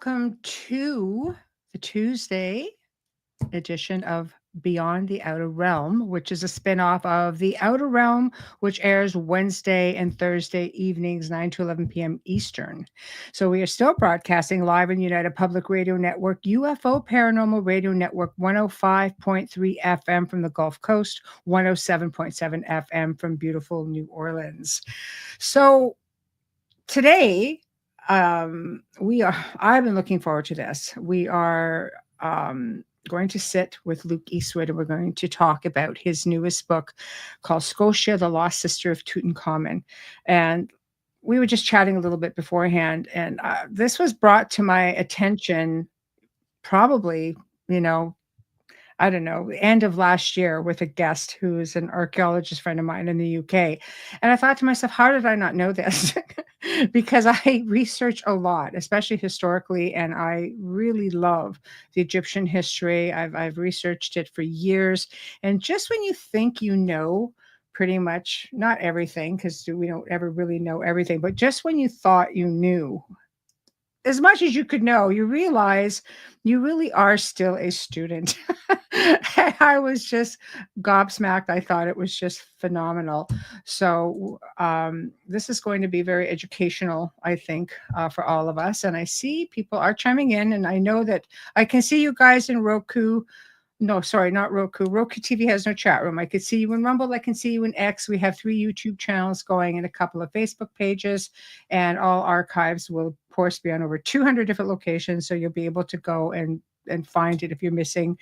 welcome to the Tuesday edition of Beyond the Outer Realm, which is a spinoff of The Outer Realm, which airs Wednesday and Thursday evenings, 9 to 11 p.m. Eastern. So we are still broadcasting live on United Public Radio Network, UFO Paranormal Radio Network, 105.3 FM from the Gulf Coast, 107.7 FM from beautiful New Orleans. So today, I've been looking forward to this. We are going to sit with Luke Eastwood, and we're going to talk about his newest book called Scotia, the Lost Sister of Tutankhamun. And we were just chatting a little bit beforehand, and this was brought to my attention probably, I don't know, end of last year with a guest who is an archaeologist friend of mine in the UK. And I thought to myself, how did I not know this? Because I research a lot, especially historically, and I really love the Egyptian history. I've researched it for years. And just when you think you know pretty much, not everything, because we don't ever really know everything, but just when you thought you knew as much as you could know, you realize you really are still a student. I was just gobsmacked. I thought it was just phenomenal. So this is going to be very educational, I think, for all of us. And I see people are chiming in, and I know that I can see you guys in Roku. No, sorry, not Roku. Roku TV has no chat room. I could see you in Rumble. I can see you in X. We have 3 YouTube channels going and a couple of Facebook pages, and all archives will, of course, be on over 200 different locations. So you'll be able to go and find it if you're missing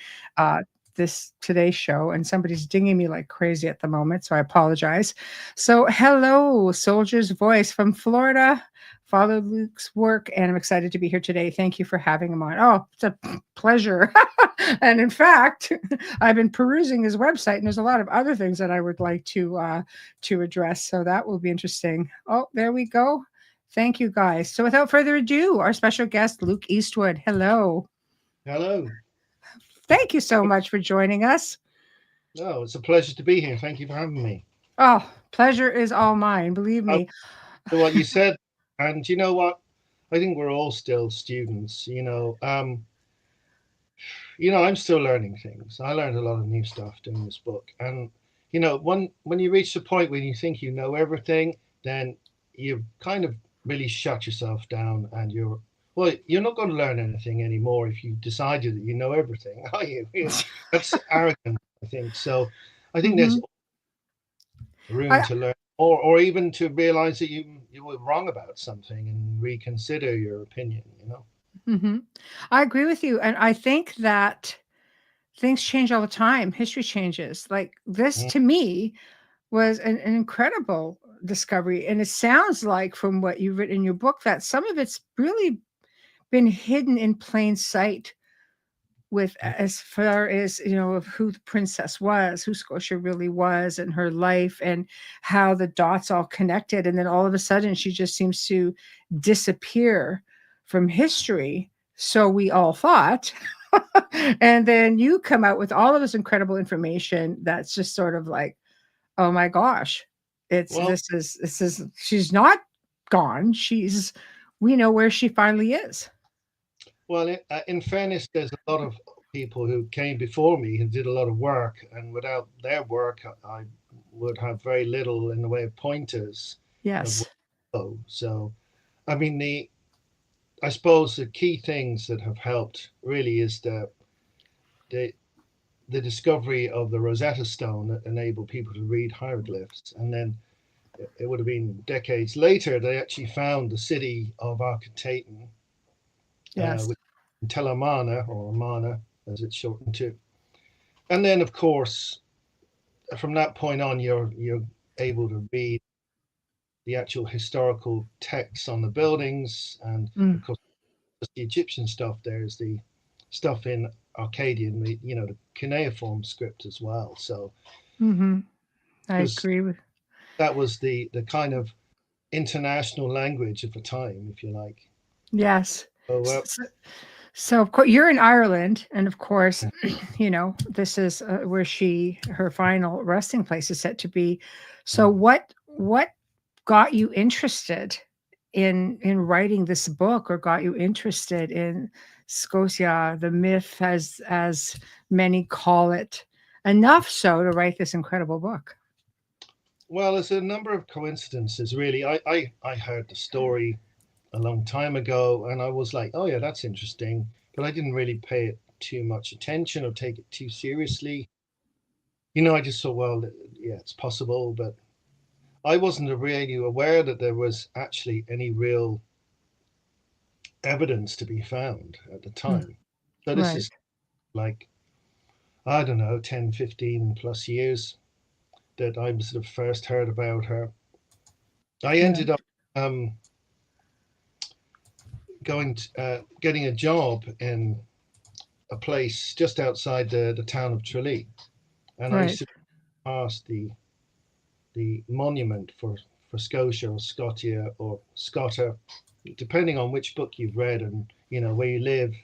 this today's show. And somebody's dinging me like crazy at the moment, so I apologize. So hello, Soldier's Voice from Florida. Follow Luke's work, and I'm excited to be here today. Thank you for having him on. Oh, it's a pleasure. And in fact, I've been perusing his website, and there's a lot of other things that I would like to address. So that will be interesting. Oh, there we go. Thank you, guys. So without further ado, our special guest, Luke Eastwood. Hello. Hello. Thank you so much for joining us. Oh, it's a pleasure to be here. Thank you for having me. Oh, pleasure is all mine. Believe I me. to what you said, and you know what? I think we're all still students. I'm still learning things. I learned a lot of new stuff doing this book, and when you reach the point when you think you know everything, then you've kind of really shut yourself down, and you're not going to learn anything anymore if you decided that you know everything, are you? That's arrogant, I think. So I think there's Mhm. room I, to learn, or even to realize that you were wrong about something and reconsider your opinion. mhm. I agree with you. And I think that things change all the time. History changes. Like this Mm. to me was an incredible discovery. And it sounds like from what you've written in your book that some of it's really been hidden in plain sight with as far as of who the princess was, who Scotia really was, and her life, and how the dots all connected, and then all of a sudden she just seems to disappear from history, so we all thought. And then you come out with all of this incredible information that's just sort of like, oh my gosh, it's Well, this is she's not gone, she's we know where she finally is. in fairness, there's a lot of people who came before me who did a lot of work, and without their work, I would have very little in the way of pointers of where Yes. to go. So, I mean, I suppose the key things that have helped really is the the discovery of the Rosetta Stone that enabled people to read hieroglyphs, and then it would have been decades later they actually found the city of Akhetaten, Yes. which is Tel Amarna, or Amana as it's shortened to. And then, of course, from that point on, you're able to read the actual historical texts on the buildings, and Mm. of course, the Egyptian stuff. There's the stuff in Akkadian, the cuneiform script as well. So, Mhm. I because agree with that was the kind of international language of the time, if you like. yes. So, So of course you're in Ireland, and of course, this is where her final resting place is set to be. So what got you interested in writing this book, or got you interested in Scotia, the myth, as many call it, enough so to write this incredible book? Well, there's a number of coincidences, really. I heard the story a long time ago, and I was like, oh yeah, that's interesting, but I didn't really pay it too much attention or take it too seriously. I just thought, well, yeah, it's possible, but I wasn't really aware that there was actually any real evidence to be found at the Mm, time. So this right. is like, I don't know, 10, 15 plus years that I sort of first heard about her. I Yeah. ended up getting a job in a place just outside the town of Tralee, and I used Right. to pass the monument for Scotia or Scotia or Scotta, depending on which book you've read and where you live.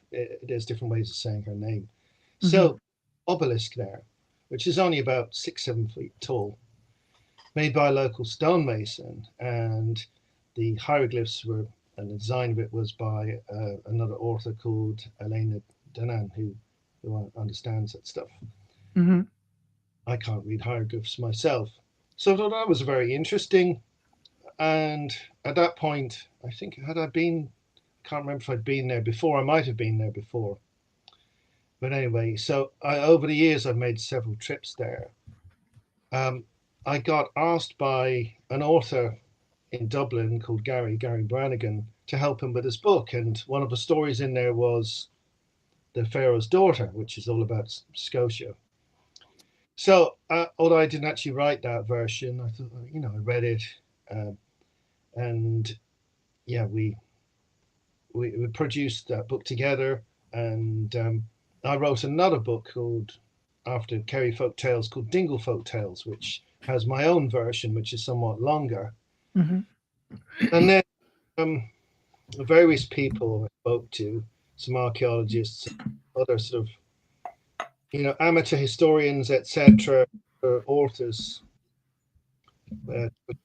There's different ways of saying her name. Hmm. So obelisk there, which is only about 6, 7 feet tall, made by a local stonemason, and the hieroglyphs were, and the design of it was by another author called Elena Danan, who understands that stuff. Hmm. I can't read hieroglyphs myself, so I thought that was very interesting. And at that point, I think had I been, can't remember if I'd been there before. I might have been there before, but anyway. So over the years, I've made several trips there. Um, I got asked by an author in Dublin called Gary Brannigan to help him with his book, and one of the stories in there was the Pharaoh's daughter, which is all about Scotia. So although I didn't actually write that version, I thought, I read it, uh, and yeah, we produced that book together, and I wrote another book called after Kerry Folk Tales called Dingle Folk Tales, which has my own version, which is somewhat longer. Hmm. And then various people I spoke to, some archaeologists, other sort of amateur historians, etc., authors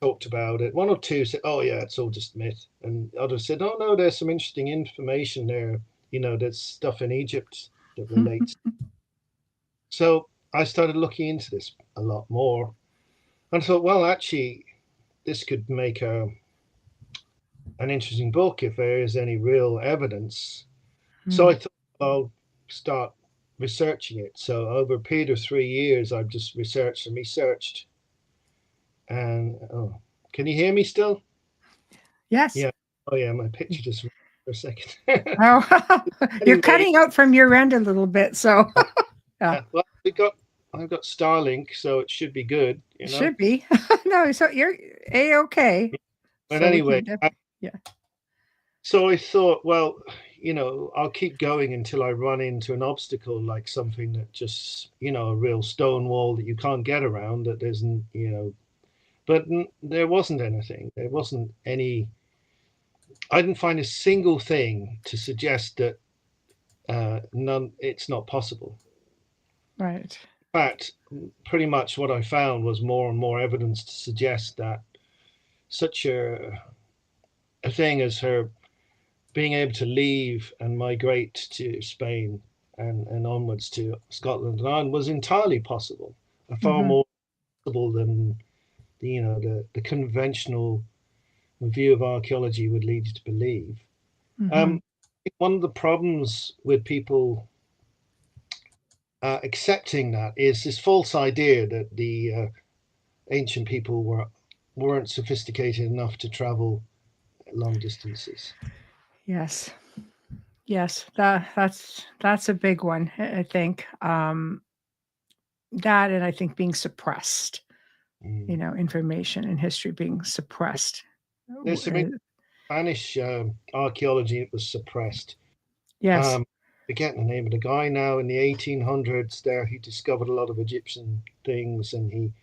talked about it. One or two said, "Oh yeah, it's all just myth," and others said, "Oh no, there's some interesting information there. There's stuff in Egypt that relates." So I started looking into this a lot more, and I thought, well, actually, this could make an interesting book if there is any real evidence. So I thought I'll start researching it. So over a period of 3 years, I've just researched and researched. And oh, can you hear me still? Yes. Yeah. Oh yeah, my picture just for a second. Oh, you're Anyway, cutting out from your end a little bit, so yeah, well, I've got Starlink, so it should be good. should be. No, so you're a-okay. But So we anyway, can definitely, yeah. so I thought, well, I'll keep going until I run into an obstacle, like something that just, a real stone wall that you can't get around, that isn't, but there wasn't anything. There wasn't any, I didn't find a single thing to suggest that it's not possible. Right. In fact, pretty much what I found was more and more evidence to suggest that such a thing as her being able to leave and migrate to Spain and onwards to Scotland and Ireland was entirely possible, far Hmm. more possible than the conventional view of archaeology would lead you to believe. Hmm. Um, One of the problems with people accepting that is this false idea that the ancient people weren't sophisticated enough to travel long distances. Yes. Yes. That's a big one, I think. That, and I think being suppressed, Mm. information and history being suppressed. There's some Spanish archaeology that was suppressed. Yes. Um, Forgetting the name of the guy now. In the 1800s, there he discovered a lot of Egyptian things, and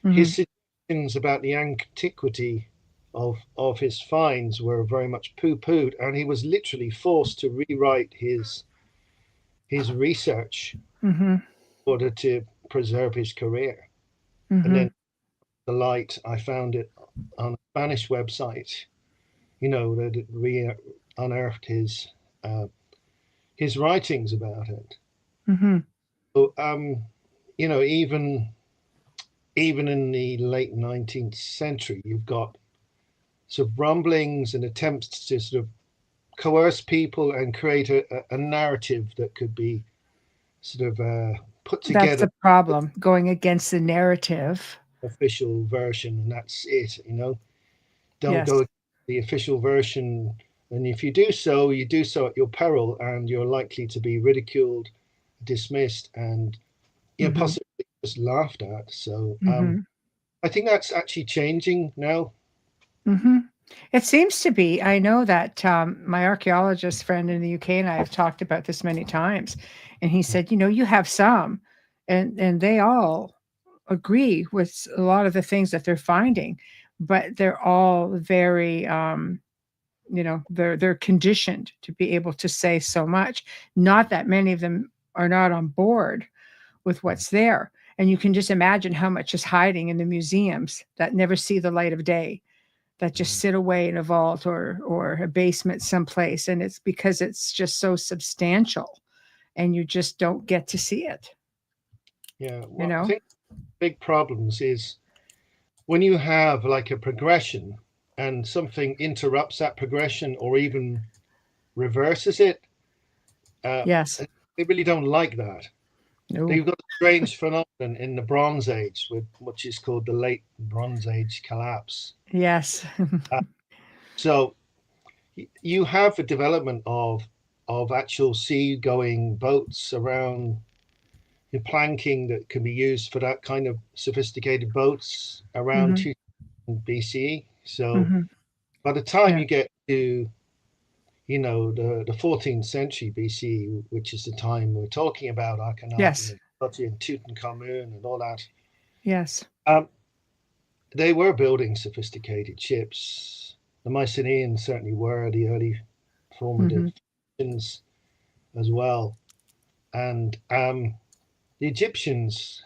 Hmm. his suggestions about the antiquity of his finds were very much poo-pooed, and he was literally forced to rewrite his research Hmm. in order to preserve his career. And Hmm. then the light, I found it on a Spanish website that we unearthed his writings about it. Mm-hmm. So, even in the late 19th century, you've got sort of rumblings and attempts to sort of coerce people and create a narrative that could be sort of put That's together, the problem, going against the narrative. official version, and that's it. Don't Yes. go the official version, and if you do so, you do so at your peril, and you're likely to be ridiculed, dismissed, and Mm-hmm. possibly just laughed at. So Mm-hmm. I think that's actually changing now. Mm-hmm. It seems to be. I know that my archaeologist friend in the UK and I have talked about this many times, and he said, you have some, and they all agree with a lot of the things that they're finding, but they're all very, they're conditioned to be able to say so much. Not that many of them are not on board with what's there, and you can just imagine how much is hiding in the museums that never see the light of day, that just sit away in a vault or a basement someplace, and it's because it's just so substantial and you just don't get to see it Yeah, you well, I know think big problems is when you have like a progression and something interrupts that progression or even reverses it. Uh, Yes. they really don't like that. No. You've got a strange phenomenon in the Bronze Age, with which is called the Late Bronze Age collapse. Yes. Uh, so you have a development of actual sea-going boats around the planking that can be used for that kind of sophisticated boats around Hmm. 2000 BCE. So Hmm. by the time Yeah. you get to the 14th century BCE, which is the time we're talking about, Akhenaten Yes. and Tutsi and Tutankhamun and all that, Yes. um, they were building sophisticated ships. The Mycenaeans certainly were the early formative Hmm. nations as well. And the Egyptians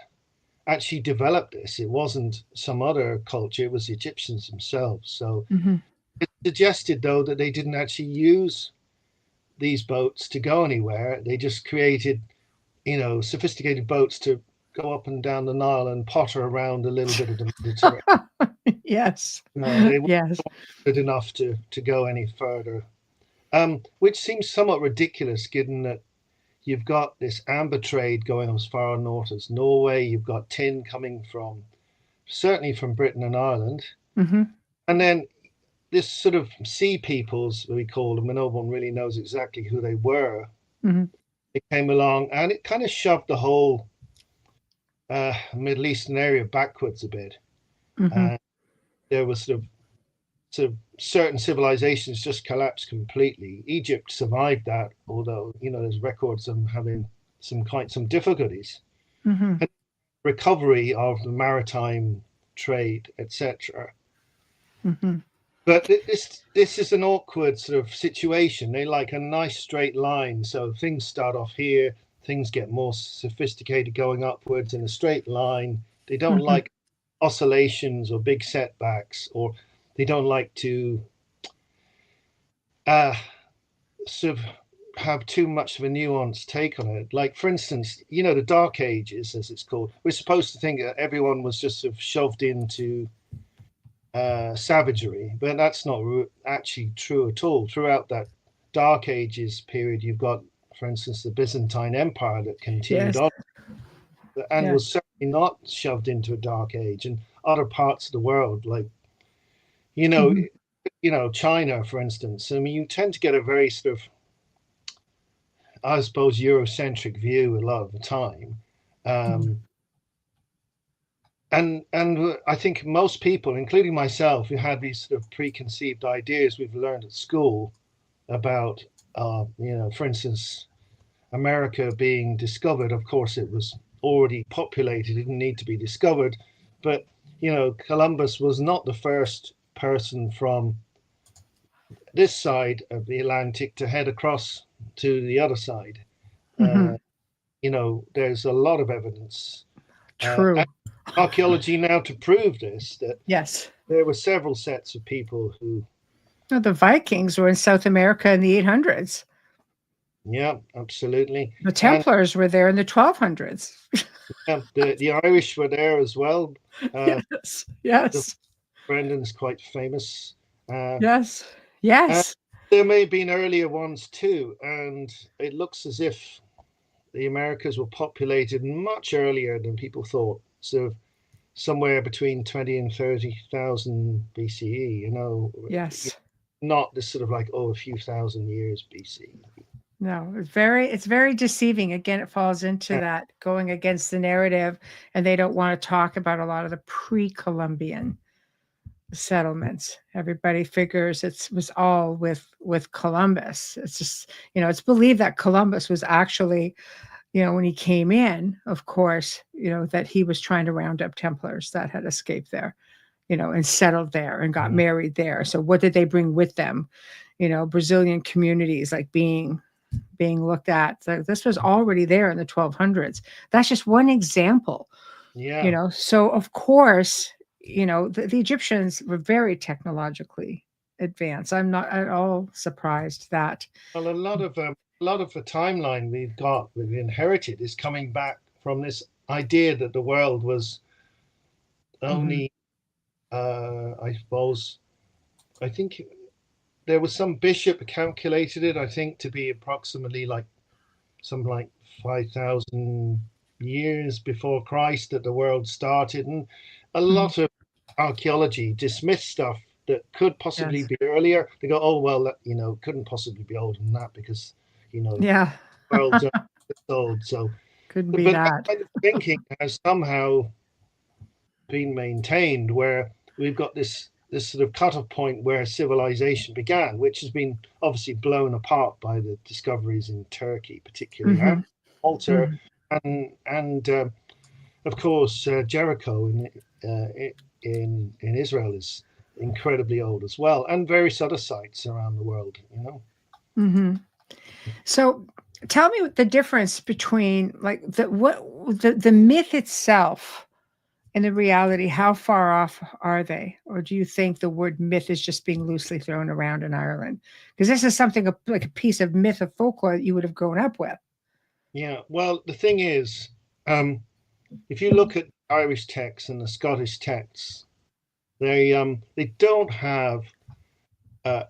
actually developed this. It wasn't some other culture, it was the Egyptians themselves. So Hmm. it suggested, though, that they didn't actually use these boats to go anywhere. They just created, sophisticated boats to go up and down the Nile and potter around a little bit of the Mediterranean. Yes. They weren't Yes. good enough to go any further, which seems somewhat ridiculous given that you've got this amber trade going as far north as Norway. You've got tin coming from certainly from Britain and Ireland, Hmm. and then this sort of sea peoples, we call them, and no one really knows exactly who they were. Hmm. It came along and it kind of shoved the whole Middle Eastern area backwards a bit. Hmm. And there was sort of certain civilizations just collapsed completely. Egypt survived that, although there's records of them having some difficulties. Hmm. And recovery of the maritime trade, etc. Hmm. But this is an awkward sort of situation. They like a nice straight line, so things start off here, things get more sophisticated going upwards in a straight line. They don't Hmm. like oscillations or big setbacks, or they don't like to uh, sort of have too much of a nuanced take on it. Like, for instance, the Dark Ages, as it's called, we're supposed to think that everyone was just sort of shoved into savagery, but that's not actually true at all. Throughout that Dark Ages period, you've got, for instance, the Byzantine Empire that continued Yes. on and Yes. was certainly not shoved into a dark age. And other parts of the world, like you know, Hmm. China, for instance. I mean, you tend to get a very sort of, I suppose, Eurocentric view a lot of the time. Um, and I think most people, including myself, who had these sort of preconceived ideas we've learned at school about, for instance, America being discovered. Of course, it was already populated; it didn't need to be discovered. But Columbus was not the first person from this side of the Atlantic to head across to the other side. Uh, Hmm. there's a lot of evidence, True. archaeology now to prove this, that Yes. there were several sets of people who No, the Vikings were in South America in the 800s. Yeah, absolutely. The And Templars were there in the 1200s. the Irish were there as well. Uh, Yes, the yes, Brendan's quite famous. yes, And yes. there may have been earlier ones too, and it looks as if the Americas were populated much earlier than people thought. So somewhere between 20 and 30,000 BCE, Yes. not this sort of like, oh, a few thousand years BC. No, it's very deceiving. Again, it falls into Yeah, that going against the narrative, and they don't want to talk about a lot of the pre-Columbian settlements. Everybody figures it was all with Columbus. It's just, it's believed that Columbus was actually, when he came in, of course, that he was trying to round up Templars that had escaped there, and settled there and got mhm. married there. So what did they bring with them? Brazilian communities like being looked at. So this was already there in the 1200s. That's just one example, Yeah. So of course, the Egyptians were very technologically advanced. I'm not at all surprised that. Well, a lot of the timeline we've inherited is coming back from this idea that the world was Mhm. only, I suppose, I think there was some bishop who calculated it, I think, to be approximately something like 5,000 years before Christ that the world started. And a Mhm. lot of archaeology dismissed stuff that could possibly Yes. be earlier. They go, oh, well, couldn't possibly be older than that because, the Yeah. world's old. So, Couldn't be but that that. kind of thinking has somehow been maintained where we've got this sort of cutoff point where civilization began, which has been obviously blown apart by the discoveries in Turkey, particularly, and Mhm. Malta, Mhm. and of course Jericho in Israel is incredibly old as well, and various other sites around the world. Mhm. So tell me what the difference between like the myth itself and the reality, how far off are they? Or do you think the word myth is just being loosely thrown around in Ireland? Because this is something like a piece of myth of folklore that you would have grown up with. Yeah. Well, the thing is, if you look at Irish texts and the Scottish texts, they don't have uh,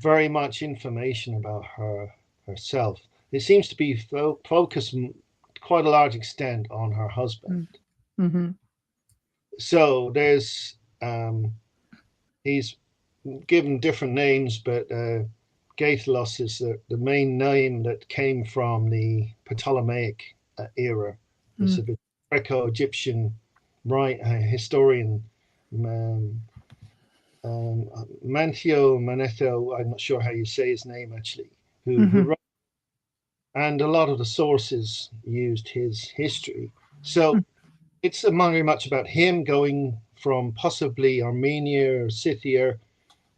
very much information about herself. It seems to be focused quite a large extent on her husband. Mm-hmm. So he's given different names, but Gaithlos is the main name that came from the Ptolemaic era. It's a bit Greco-Egyptian historian, um, Manthio Manetho. I'm not sure how you say his name actually. Who Mm-hmm. wrote, and a lot of the sources used his history. So it's very much about him going from possibly Armenia or Scythia.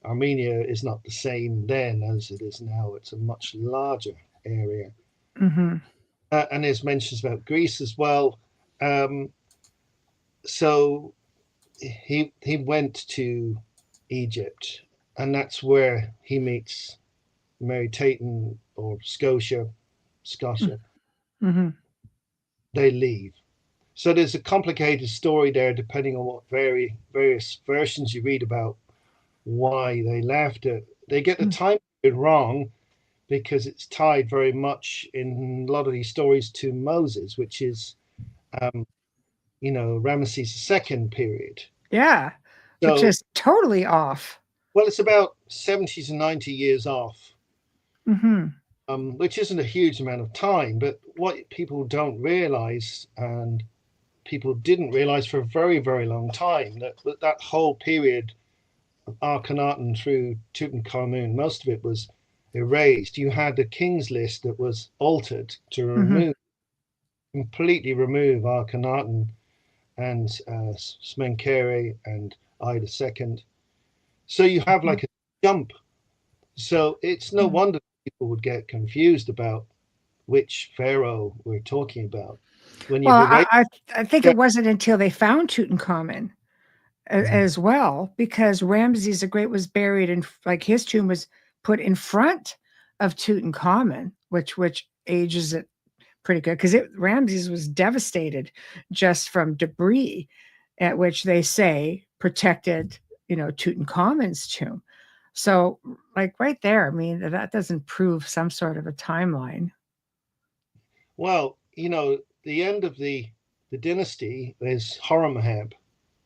Armenia is not the same then as it is now. It's a much larger area. Mm-hmm. And there's mentions about Greece as well. Um, so he went to Egypt, and that's where he meets Mary Taton or Scotia. Mm-hmm. They leave. So there's a complicated story there, depending on what various versions you read about why they left it. They get the time period wrong because it's tied very much in a lot of these stories to Moses, which is, um, Ramesses II period. Yeah, which So, is totally off. well, it's about 70 to 90 years off, Mm-hmm. which isn't a huge amount of time. But what people don't realize, and people didn't realize for a very, very long time, that whole period of Akhenaten through Tutankhamun, most of it was erased. You had the king's list that was altered to Mm-hmm. completely remove Akhenaten and Smenkere and I II. So you have like a jump. So it's no Mm-hmm. wonder people would get confused about which pharaoh we're talking about when Well, you've erased. I think it wasn't until they found Tutankhamun as well, because Ramses the Great was buried in, like, his tomb was put in front of Tutankhamun, which ages it pretty good, because Ramses was devastated just from debris, at which they say protected, Tutankhamun's tomb. So, like, right there, I mean, that doesn't prove some sort of a timeline. Well, the end of the dynasty is Horemheb,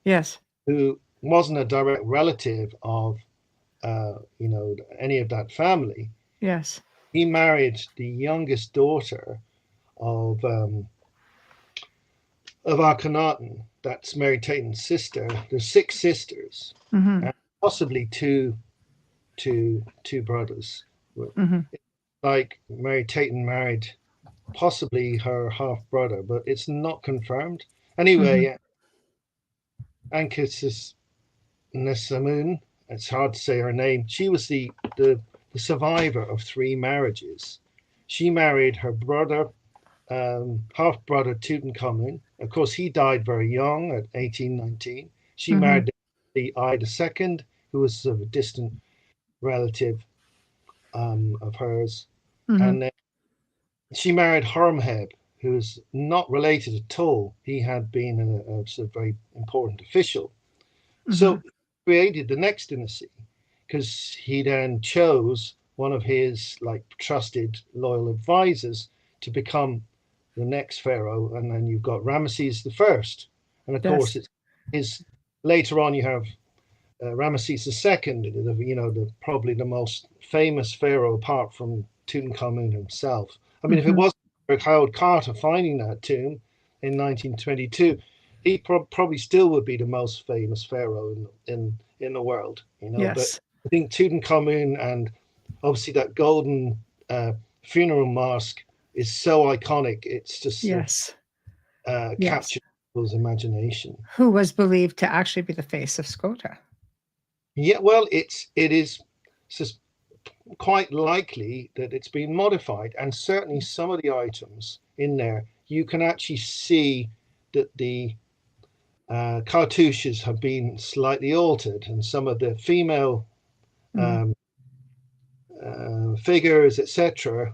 Yes. who wasn't a direct relative of any of that family. Yes. He married the youngest daughter of Akhenaten. That's Mary Taten's sister. There's 6 sisters, Mm-hmm. and possibly two brothers. Mm-hmm. Like Mary Taten married possibly her half brother, but it's not confirmed. Anyway, Ankhesenamun, it's hard to say her name. She was the survivor of 3 marriages. She married her brother, half brother Tutankhamun. Of course, he died very young at 1819. She married the I II, who was sort of a distant relative of hers. And then she married Horemheb, who is not related at all. He had been a sort of very important official. So he created the next dynasty, because he then chose one of his trusted loyal advisors to become the next pharaoh. And then you've got Ramesses I. And of course, it's later on you have Ramesses II, probably the most famous pharaoh apart from Tutankhamun himself. I mean, if it wasn't for Howard Carter finding that tomb in 1922, he probably still would be the most famous pharaoh in the world. Yes. But I think Tutankhamun, and obviously that golden funeral mask, is so iconic. It's just captured people's imagination. Who was believed to actually be the face of Skota? Yeah, well, it is quite likely that it's been modified, and certainly some of the items in there, you can actually see that the cartouches have been slightly altered, and some of the female figures, etc.,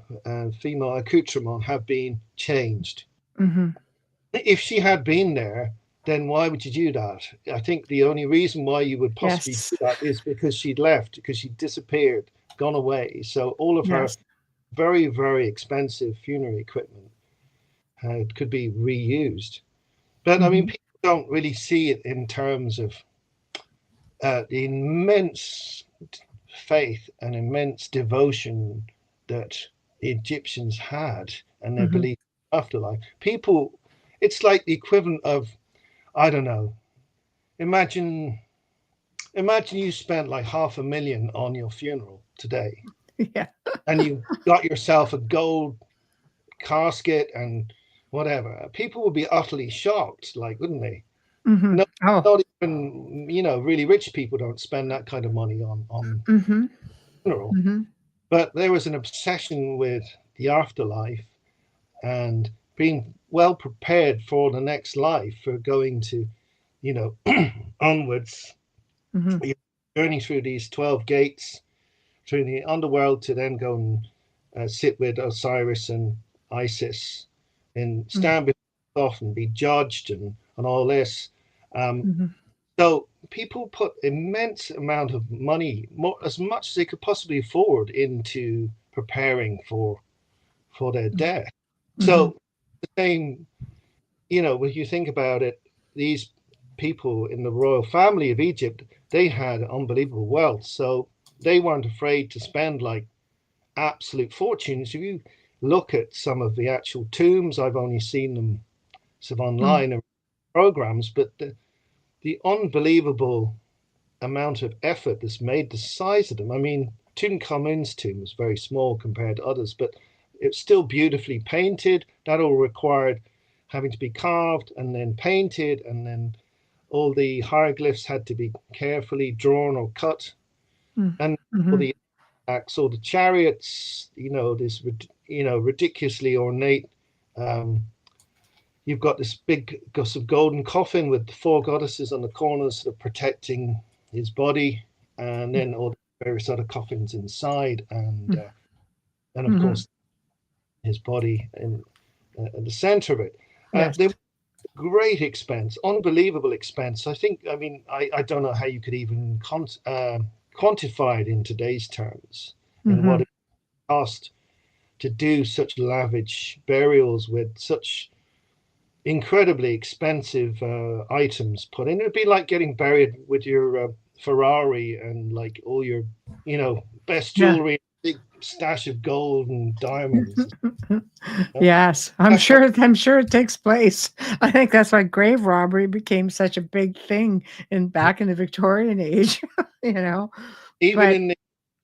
female accoutrements have been changed. If she had been there, then why would you do that? I think the only reason why you would possibly do that is because she'd left, because she disappeared, gone away. So all of her very, very expensive funerary equipment could be reused. But I mean, people don't really see it in terms of the immense faith and immense devotion that the Egyptians had, and their belief in afterlife. People, it's like the equivalent of, I don't know, imagine you spent like $500,000 on your funeral today. Yeah. And you got yourself a gold casket and whatever. People would be utterly shocked, wouldn't they? Not even, really rich people don't spend that kind of money on funeral. But there was an obsession with the afterlife and being well prepared for the next life, for going to, onwards, journey through these 12 gates, through the underworld, to then go and sit with Osiris and Isis and stand before and be judged and all this. So people put immense amount of money, as much as they could possibly afford, into preparing for their death. So the same, when you think about it, these people in the royal family of Egypt, they had unbelievable wealth. So they weren't afraid to spend absolute fortunes. If you look at some of the actual tombs, I've only seen them sort of online and programs, but the unbelievable amount of effort that's made, the size of them. I mean, Tutankhamun's tomb was very small compared to others, but it's still beautifully painted. That all required having to be carved and then painted, and then all the hieroglyphs had to be carefully drawn or cut. And all the acts, all the chariots, this ridiculously ornate you've got this big sort of golden coffin with the four goddesses on the corners sort of protecting his body, and then all the various other coffins inside, and of Mm-hmm. course his body in at the center of it. Yes. There was great expense, unbelievable expense. I mean, I don't know how you could even quantify it in today's terms, in what it cost to do such lavish burials with such incredibly expensive items put in. It'd be like getting buried with your Ferrari and like all your, best jewelry, big stash of gold and diamonds. Yes, I'm sure it takes place. I think that's why grave robbery became such a big thing back in the Victorian age, Even But in the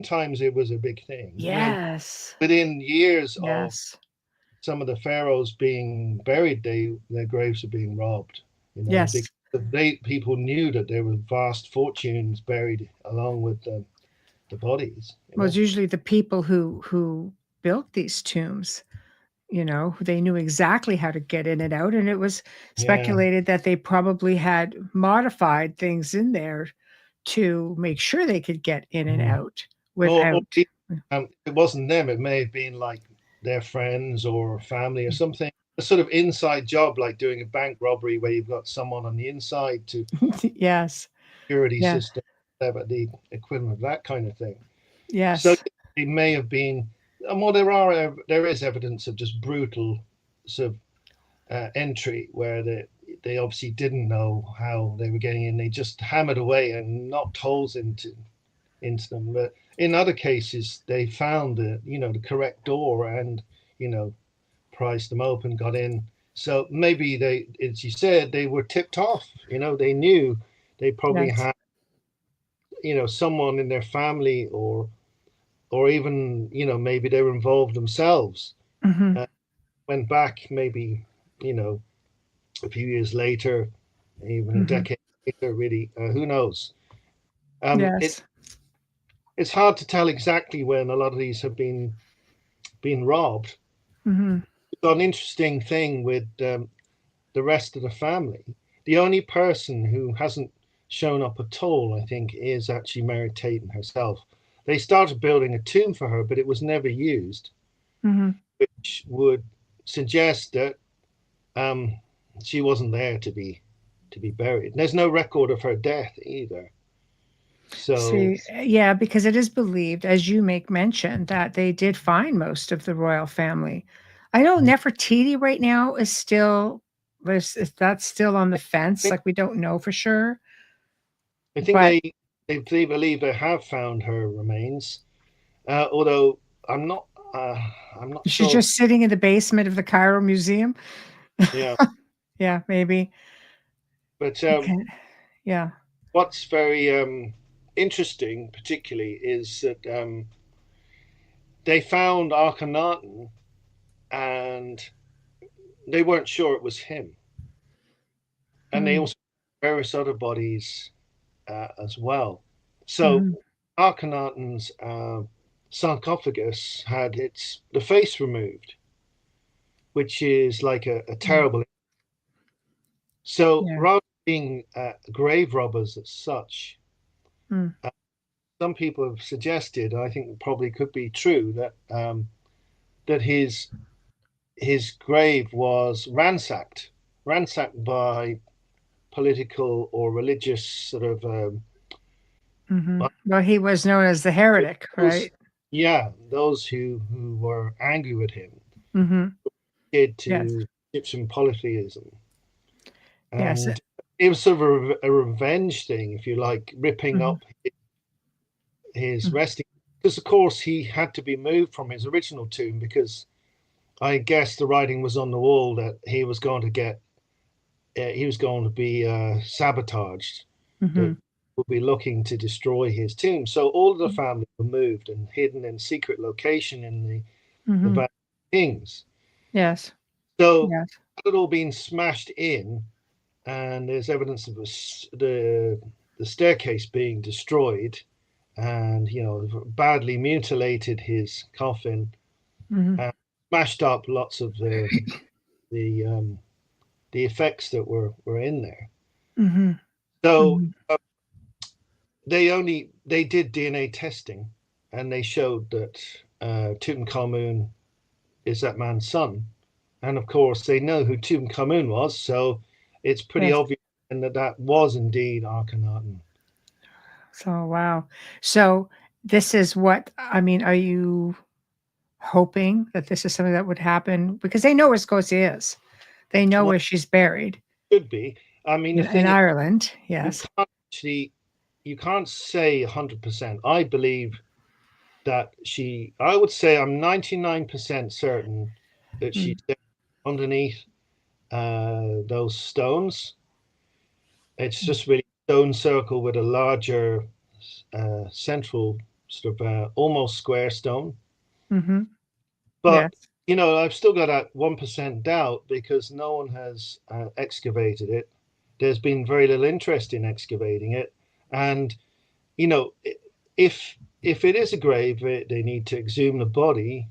times, it was a big thing. yes. Within years of Yes. some of the pharaohs being buried, their graves are being robbed. Yes. Because people knew that there were vast fortunes buried along with the bodies. Well, it's usually the people who built these tombs. They knew exactly how to get in and out, and it was speculated that they probably had modified things in there to make sure they could get in and out without. It wasn't them. It may have been like their friends or family or something. A sort of inside job, like doing a bank robbery where you've got someone on the inside to Yes. security system, whatever, the equivalent of that kind of thing. Yes. So it may have been. Well, there is evidence of just brutal sort of entry where they obviously didn't know how they were getting in. They just hammered away and knocked holes into them. But in other cases, they found the correct door and prized them open, got in. So maybe they, as you said, they were tipped off. They knew they probably had someone in their family or even maybe they were involved themselves. Went back maybe a few years later, even a decade later, really, who knows. It's hard to tell exactly when a lot of these have been robbed. It's an interesting thing with the rest of the family. The only person who hasn't shown up at all, I think, is actually Mary Tatum herself. They started building a tomb for her, but it was never used, which would suggest that she wasn't there to be buried. And there's no record of her death either. So yeah, because it is believed, as you make mention, that they did find most of the royal family. I know Nefertiti right now is that's still on the fence. Like we don't know for sure. I think they believe they have found her remains, although I'm not She's sure. just sitting in the basement of the Cairo Museum. Yeah, yeah, maybe. But yeah, what's very interesting, particularly, is that they found Akhenaten, and they weren't sure it was him, and they also found various other bodies as well. So Akhenaten's sarcophagus had the face removed, which is like a terrible. So rather than being grave robbers as such, some people have suggested, I think it probably could be true, that that his grave was ransacked by political or religious sort of. Well, he was known as the heretic, right? Yeah, those who were angry with him did to Egyptian polytheism. And it was sort of a revenge thing, if you like, ripping up his resting. Because, of course, he had to be moved from his original tomb because I guess the writing was on the wall that he was going to be sabotaged. Would be looking to destroy his tomb. So all of the family were moved and hidden in secret location in the Valley of Kings. Yes. So it all been smashed in, and there's evidence of the staircase being destroyed, and badly mutilated his coffin, and smashed up lots of the the effects that were in there. Mm-hmm. So Mm-hmm. they did DNA testing, and they showed that Tutankhamun is that man's son, and of course they know who Tutankhamun was, so it's pretty Yes. obvious and that was indeed Akhenaten. So wow. So this is what I mean. Are you hoping that this is something that would happen? Because they know where Scotia is. They know Well, where she's buried could be. I mean, the in thing is, Ireland. you Yes. can't actually, you can't say 100%. I believe that I would say I'm 99% certain that she's Mm. there underneath those stones. It's just really a stone circle with a larger central sort of almost square stone. Mm-hmm. But, Yes. I've still got that 1% doubt because no one has excavated it. There's been very little interest in excavating it. And, you know, if it is a grave, they need to exhume the body.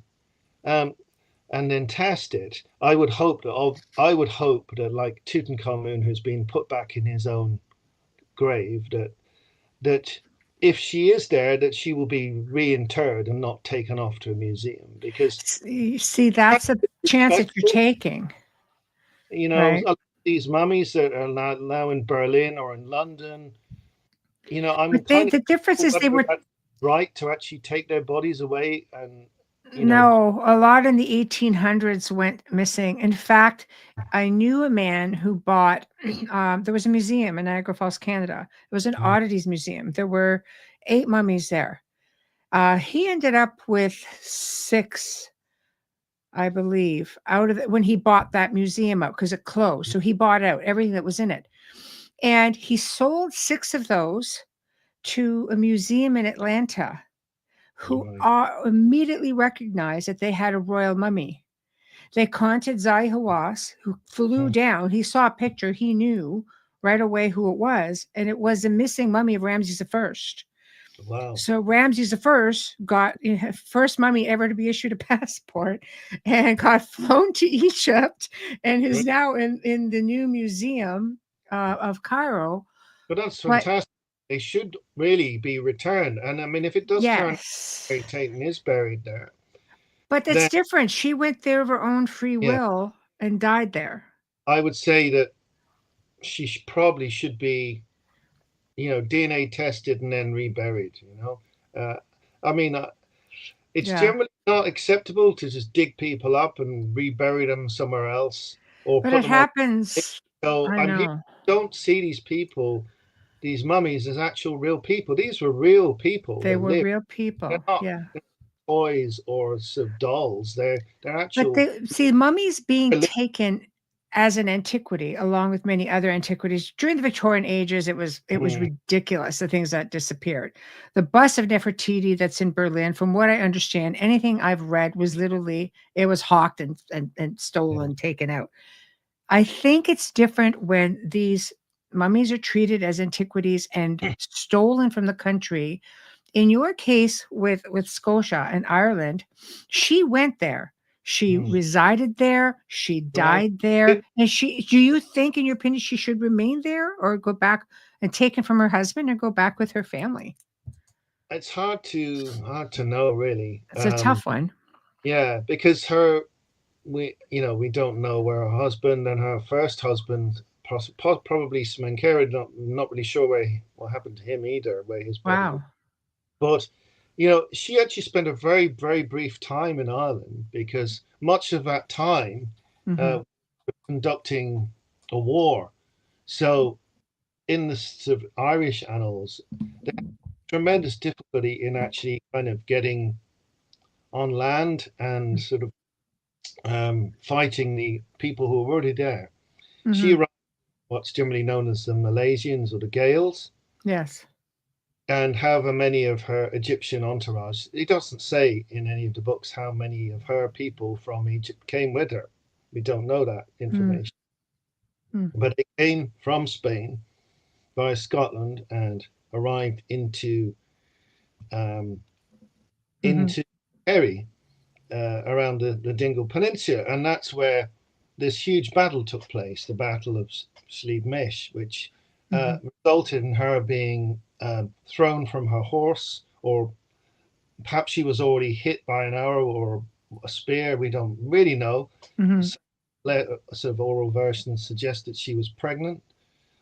And then test it. I would hope that like Tutankhamun, who's been put back in his own grave, that if she is there, that she will be reinterred and not taken off to a museum because See, that's a chance that you're taking, right? these mummies that are now in Berlin or in London, I'm But they, kind of the difference is they whether were that's right to actually take their bodies away and no, a lot in the 1800s went missing. In fact, I knew a man who bought, there was a museum in Niagara Falls, Canada. It was an oddities museum. There were 8 mummies there. He ended up with 6, I believe, out of it when he bought that museum out because it closed. So he bought out everything that was in it. And he sold 6 of those to a museum in Atlanta who right, immediately recognized that they had a royal mummy. They contacted Zahi Hawass, who flew down. He saw a picture. He knew right away who it was, and it was the missing mummy of Ramses I. wow. So Ramses I got first mummy ever to be issued a passport and got flown to Egypt and is Right. now in the new museum of Cairo. But that's But fantastic. They should really be returned. And I mean, if it does turn out yes, Mary Tatum is buried there, but that's then different. She went there of her own free yeah, will and died there. I would say that she probably should be, DNA tested and then reburied. Uh, I mean, it's Yeah. generally not acceptable to just dig people up and rebury them somewhere else or But put it them on. happens. So, I and people know. don't see these people, these mummies, as actual real people. These were real people They that were lived. real They're people. not Yeah. toys or sort of dolls. They're But actual. they see mummies being taken as an antiquity, along with many other antiquities. During the Victorian ages, it was Mm, ridiculous, the things that disappeared. The bust of Nefertiti that's in Berlin, from what I understand, anything I've read was literally it was hawked and yeah. stolen, taken out. I think it's different when these mummies are treated as antiquities and stolen from the country. In your case with Scotia and Ireland, she went there. She Mm. resided there. She Well, died there. And do you think, in your opinion, she should remain there or go back and taken from her husband and go back with her family? it's hard to know really. It's a tough one. Yeah, because we don't know where her husband and her first husband, probably Smenkhera, not really sure what happened to him either, where his body was. Wow. But she actually spent a very, very brief time in Ireland because much of that time Hmm. conducting a war. So in the sort of Irish annals, there's tremendous difficulty in actually kind of getting on land and sort of fighting the people who were already there. She Hmm. arrived what's generally known as the Malaysians or the Gaels, Yes. and however many of her Egyptian entourage. It doesn't say in any of the books how many of her people from Egypt came with her. We don't know that Mm, information. mm, But they came from Spain via Scotland and arrived um, mhm. into Kerry around the Dingle Peninsula, and that's where this huge battle took place, the Battle of Slieve Mish, which Hmm. resulted in her being thrown from her horse, or perhaps she was already hit by an arrow or a spear. We don't really know. Hmm. Some sort of oral versions suggest that she was pregnant,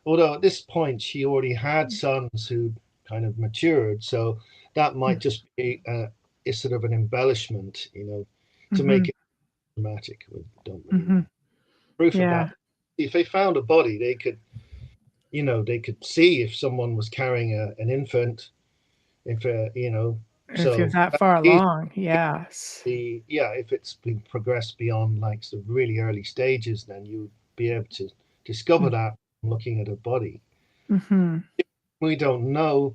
although at this point she already had sons who kind of matured. So that might just be a sort of an embellishment, to Hmm. make it dramatic. We don't really Hmm. know proof of Yeah. that. If they found a body, they could see if someone was carrying an infant, if If you're so that far along, yes. if it's been progressed beyond like the really early stages, then you'd be able to discover that looking at a body. Mm-hmm. We don't know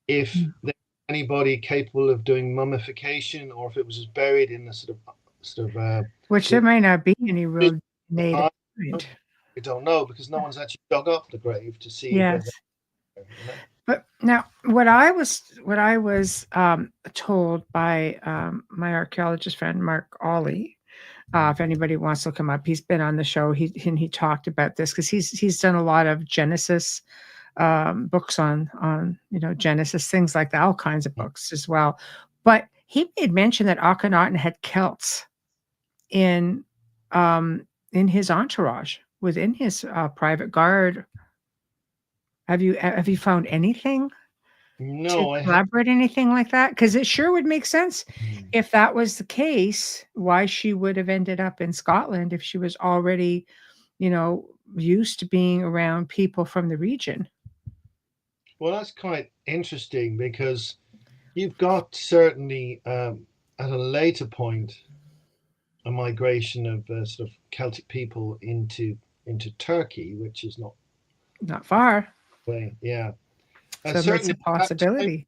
if there's anybody capable of doing mummification, or if it was just buried in a sort of Which there with might not be any real native. we don't know because no one's actually dug up the grave to see if they're Yes. there. But now, what I was told by my archaeologist friend Mark Ollie, if anybody wants to come up, he's been on the show. He talked about this because he's done a lot of Genesis books on Genesis, things like that, all kinds of books as well. But he made mention that Akhenaten had Celts in in his entourage within his private guard. Have you found anything to No, I have. collaborate, anything like that? Because it sure would make sense Hmm. if that was the case, why she would have ended up in Scotland if she was already, used to being around people from the region. Well, that's quite interesting because you've got certainly at a later point a migration of sort of Celtic people into Turkey, which is not Not far. way, yeah, and So it's certainly a possibility.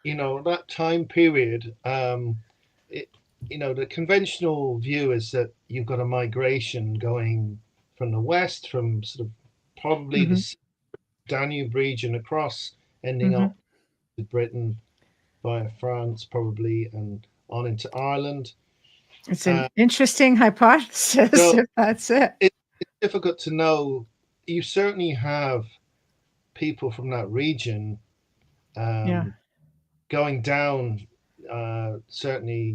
that time period, it, the conventional view is that you've got a migration going from the west, from sort of probably Mhm, the Danube region across, ending mhm. up to Britain via France, probably, and on into Ireland. It's an Uh, interesting hypothesis so if that's it. it's difficult to know. You certainly have people from that region Yeah. um, going down. Certainly,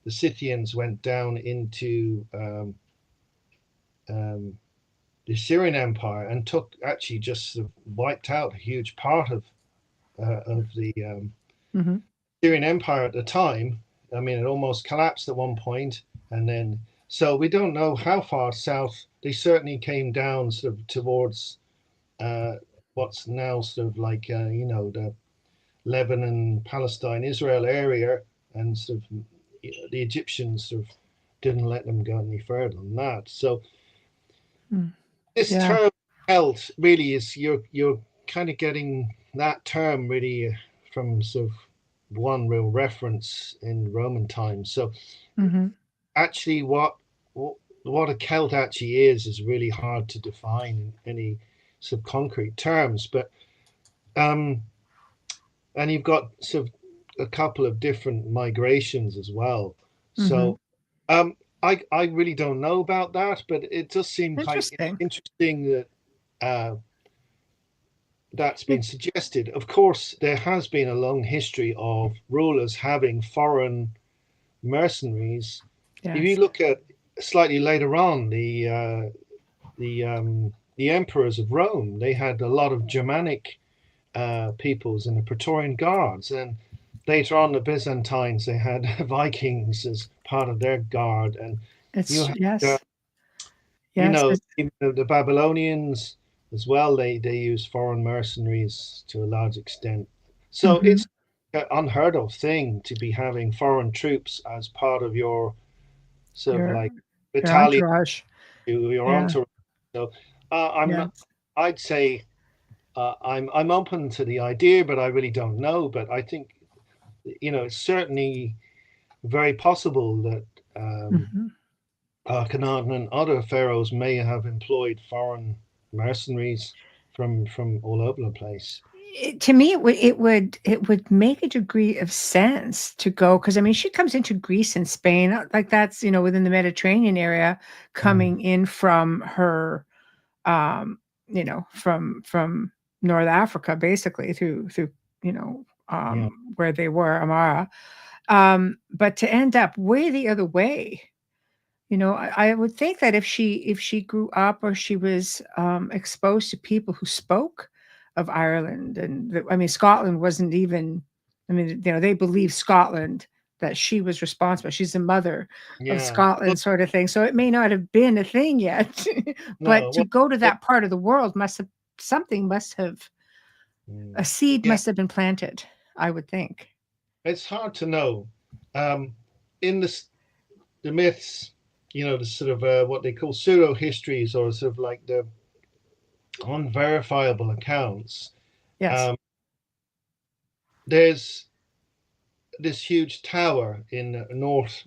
the Scythians went down into um, the Syrian Empire and took actually just sort of wiped out a huge part of the Mhm. Syrian Empire at the time. I mean, it almost collapsed at one point, and then so we don't know how far south. They certainly came down sort of towards uh, what's now sort of like the Lebanon, Palestine, Israel area, and sort of the Egyptians sort of didn't let them go any further than that. So Mm. this Yeah. term health really is you're kind of getting that term really from sort of one real reference in Roman times. So Mhm. actually, what a Celt actually is really hard to define in any sort of concrete terms. But um, and you've got sort of a couple of different migrations as well. Mhm. So I really don't know about that, but it does seem quite Interesting. interesting that uh, that's It been suggested. Of course, there has been a long history of rulers having foreign mercenaries. If you Yes. look at slightly later on, the emperors of Rome, they had a lot of Germanic peoples in the Praetorian Guards, and later on the Byzantines they had Vikings as part of their guard, and you It's had yes. Yes. even the Babylonians as well. They use foreign mercenaries to a large extent, so Mhm. it's an unheard of thing to be having foreign troops as part of your sort of Your like your battalion, entourage. your Yeah. entourage. So I'm Yes. I'd say I'm open to the idea, but I really don't know. But I think it's certainly very possible that Mhm. Akhenaten and other pharaohs may have employed foreign mercenaries from all over the place. To me, it would make a degree of sense to go, because I mean, she comes into Greece and Spain, like that's, within the Mediterranean area, Mm. coming in from her, um, from North Africa, basically through Yeah. where they were, Amara. But to end up way the other way, I would think that if she grew up, or she was exposed to people who spoke of Ireland, and I mean, Scotland wasn't even. I mean, they believe Scotland, that she was responsible. She's the mother of Yeah. Well, Scotland, sort of thing. So it may not have been a thing yet, but no. to Well, go to it, that part of the world must have mm, a seed yeah. must have been planted, I would think. It's hard to know. Um, in the myths, the sort of what they call pseudo histories, or sort of like the unverifiable accounts. Yes. Um, there's this huge tower in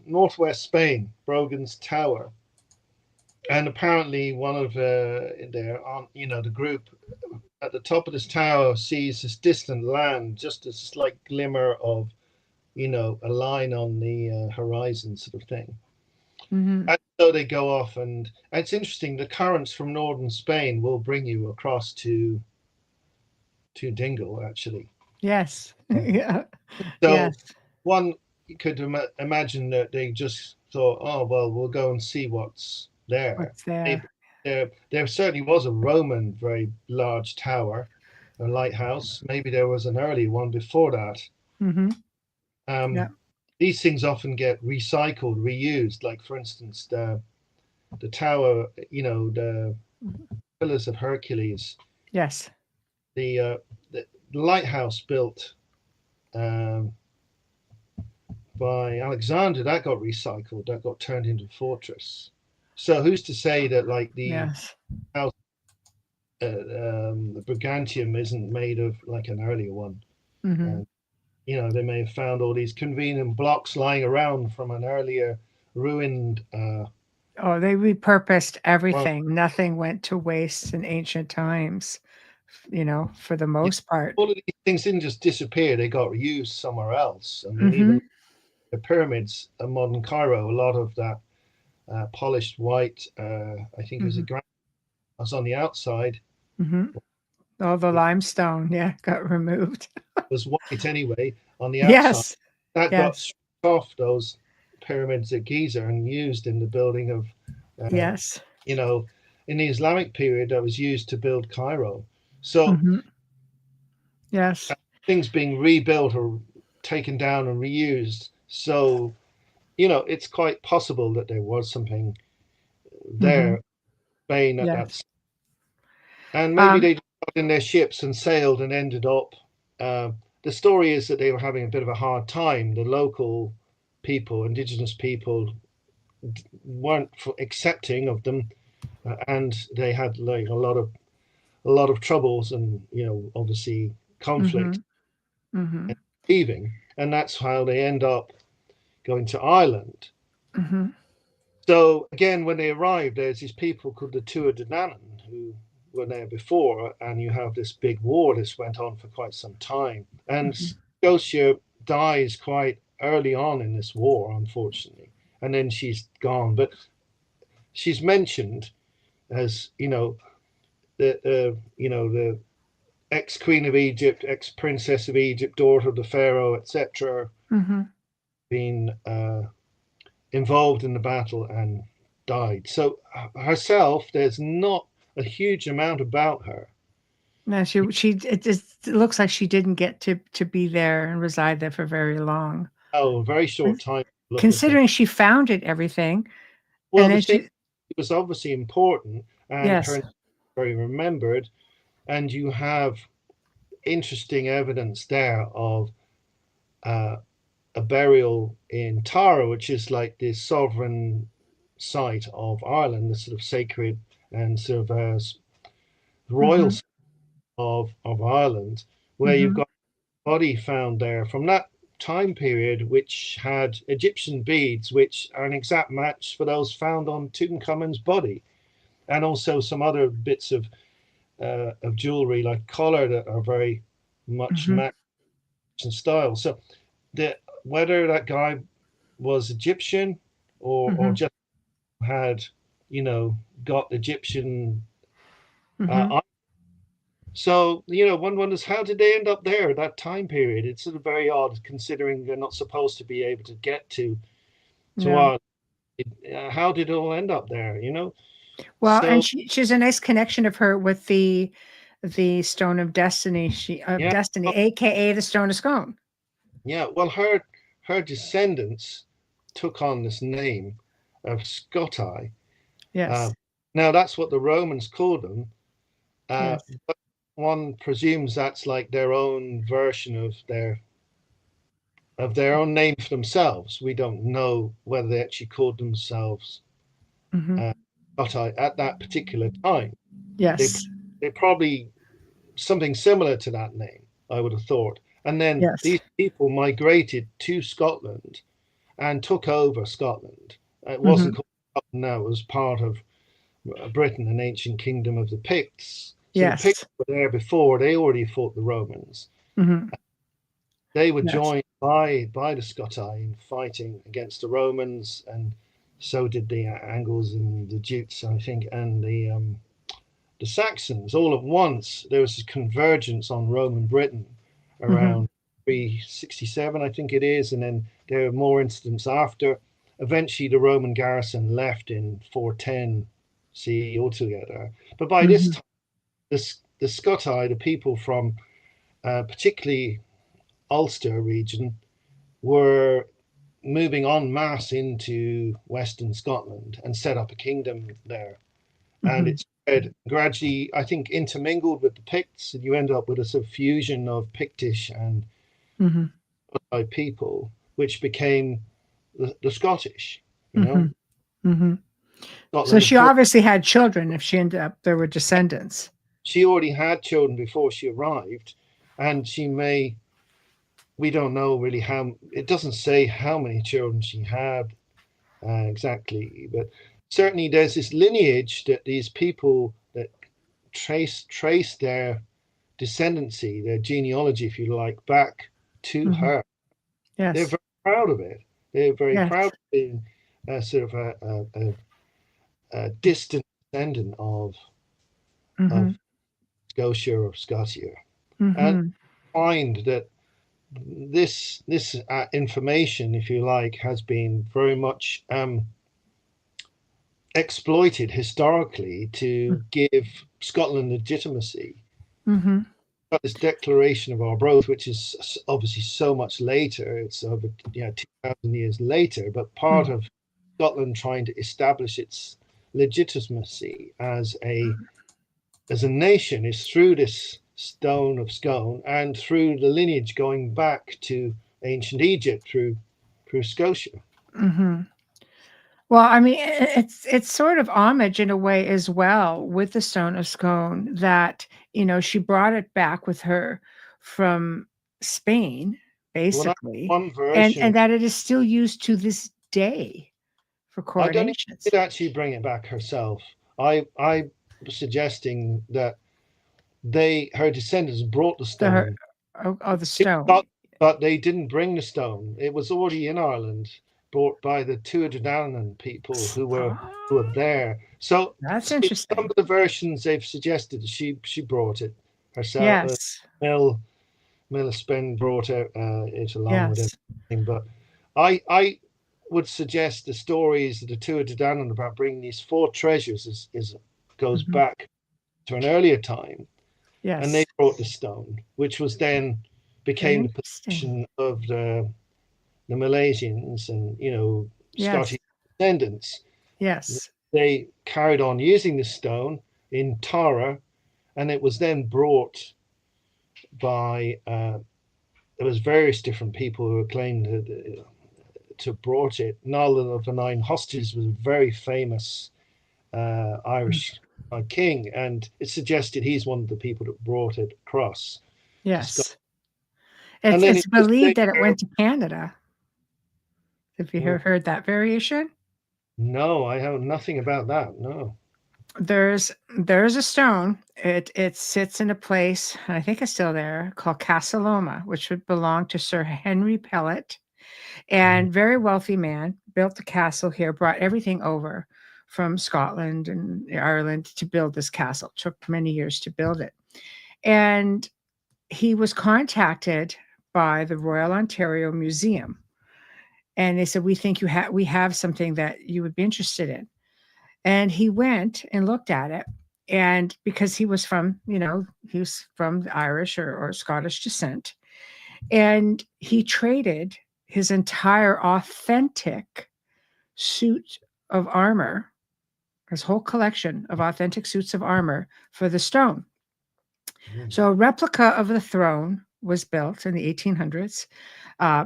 northwest Spain, Brogan's Tower, and apparently one of their on the group at the top of this tower sees this distant land, just a slight glimmer of a line on the horizon, sort of thing. Hmm. And so they go off, and it's interesting. The currents from northern Spain will bring you across to Dingle, actually. Yes. Yeah. So Yes. one could imagine that they just thought, oh well, we'll go and see what's there. What's Maybe there? there certainly was a Roman very large tower, a lighthouse. Maybe there was an early one before that. Hmm. Yeah. Um, these things often get recycled, reused. Like for instance, the tower, the Pillars of Hercules, Yes. the uh, the lighthouse built um, by Alexander, that got recycled, that got turned into a fortress. So who's to say that like the Yes. house, the Brigantium isn't made of like an earlier one? Hmm. And they may have found all these convenient blocks lying around from an earlier ruined. Oh, they repurposed Well, everything. Nothing went to waste in ancient times, for the yeah, most part. all of these things didn't just disappear; they got used somewhere else. I mean, even Hmm. the pyramids in modern Cairo, a lot of that polished white. I think it was a Hmm. granite. Was on the outside. Hmm. All the limestone, yeah, got removed. Was white anyway on the outside. Yes. That got Yes. stripped off those pyramids at Giza and used in the building of, uh, Yes. you know, in the Islamic period that was used to build Cairo. So Hmm. Yes. things being rebuilt or taken down and reused. So, it's quite possible that there was something Hmm. there, Spain at that, Yes. and maybe Um, they just got in their ships and sailed and ended up. Uh, the story is that they were having a bit of a hard time. The local people, indigenous people, weren't accepting of them, and they had like a lot of troubles and obviously conflict hmm. Hmm. and leaving, and that's how they end up going to Ireland. Hmm. So again, when they arrived, there's these people called the Tuatha De Danann who were there before, and you have this big war. This went on for quite some time, and Hmm. Scotia dies quite early on in this war, unfortunately, and then she's gone. But she's mentioned as the ex queen of Egypt, ex princess of Egypt, daughter of the pharaoh, etc., Hmm. being involved in the battle and died. So herself, there's not a huge amount about her. No, it looks like she didn't get to be there and reside there for very long. Oh, a very short time. Look at her. Considering she founded everything, Well, and the then thing she, was obviously important, and yes. her very remembered. And you have interesting evidence there of uh, a burial in Tara, which is like the sovereign site of Ireland, the sort of sacred and sort of royal Hmm. site of Ireland, where you've Hmm. got a body found there from that time period, which had Egyptian beads, which are an exact match for those found on Tutankhamun's body, and also some other bits of jewelry like collar that are very much Mhm. match and style. So whether that guy was Egyptian or Mhm. just had, got Egyptian. Mhm. Uh, so one wonders, how did they end up there at that time period? It's sort of very odd considering they're not supposed to be able to get to Yeah. our. How did it all end up there? Well, and So she's a nice connection of her with the Stone of Destiny, yeah, aka the Stone of Scone. yeah. Well, her descendants took on this name of Scotai. Uh, Yes. Now that's what the Romans called them. Yes. But one presumes that's like their own version of their own name for themselves. We don't know whether they actually called themselves Mhm. Scotai at that particular time. They Yes. they probably something similar to that name, I would have thought. And then Yes. these people migrated to Scotland and took over Scotland. It wasn't Mhm. called Scotland now, it was part of Britain, an ancient kingdom of the Picts. So the Picts Yes. were there before, they already fought the Romans. Mhm. They were Yes. joined by the Scotai in fighting against the Romans, and so did the Angles and the Jutes, I think, and the Saxons. All at once, there was a convergence on Roman Britain Mhm. around 367, I think it is, and then there were more incidents after. Eventually, the Roman garrison left in 410 CE altogether. But by this Mhm. time, the Scotai, the people from particularly Ulster region, were moving en masse into Western Scotland and set up a kingdom there. And Mhm. it spread gradually, I think, intermingled with the Picts, and you end up with a sort of fusion of Pictish and Mhm. Scotai people, which became the Scottish. You know, Mhm. Mhm. So Scotland, of she course, obviously had children if she ended up there were descendants. she already had children before she arrived, and she may. We don't know really how. It doesn't say how many children she had exactly, but certainly there's this lineage that these people that trace their descendancy, their genealogy, if you like, back to Mhm. her. They're Yes. very proud of it. They're very Yes. proud of being sort of a distant descendant of Mhm. Scotia or Scotia, and Mhm. find that this information, if you like, has been very much exploited historically to give Scotland legitimacy. Mhm. Got this Declaration of Arbroath, which is obviously so much later. It's over 2,000 years later, but part Mhm. of Scotland trying to establish its legitimacy as a nation is through this stone of Scone and through the lineage going back to ancient Egypt through Scotia. Mhm. Well, I mean, it's sort of homage in a way as well with the Stone of Scone that, she brought it back with her from Spain, Well, that's basically, one and version. that it is still used to this day for I don't think she coronations. did actually bring it back herself. I was suggesting that her descendants brought the The stone, the stone. but they didn't bring the stone. It was already in Ireland, brought by the Tuatha people who were Oh, there. So that's in some interesting. of the versions they've suggested she brought it herself. Yes. Mel Millispen brought it along with Yes. everything, but I would suggest the stories of the Tuatha about bringing these four treasures is goes Mhm. back to an earlier time, and they Yes. brought the stone, which was then Very became the interesting. possession of the Malaysians and Yes. Scottish descendants. Yes. They carried on using the stone in Tara, and it was then brought by there was various different people who claimed to have brought it. Nolan of the Nine Hostages was a very famous Mm. Irish king, and it suggested he's one of the people that brought it across to Scotland. Yes. And It's then it it's just believed that it went to Canada. Have you well, heard that variation? no, I have nothing about that. No. There's a stone. It sits in a place, I think it's still there, called Casa Loma, which would belong to Sir Henry Pellet, Mhm. and very wealthy man, built the castle here, brought everything over from Scotland and Ireland to build this castle. Took many years to build it. And he was contacted by the Royal Ontario Museum, and they said, we have something that you would be interested in. And he went and looked at it. And because he was from, he was from Irish or Scottish descent, and he traded his entire authentic suit of armor, his whole collection of authentic suits of armor, for the stone. So a replica of the throne was built in the 1800s.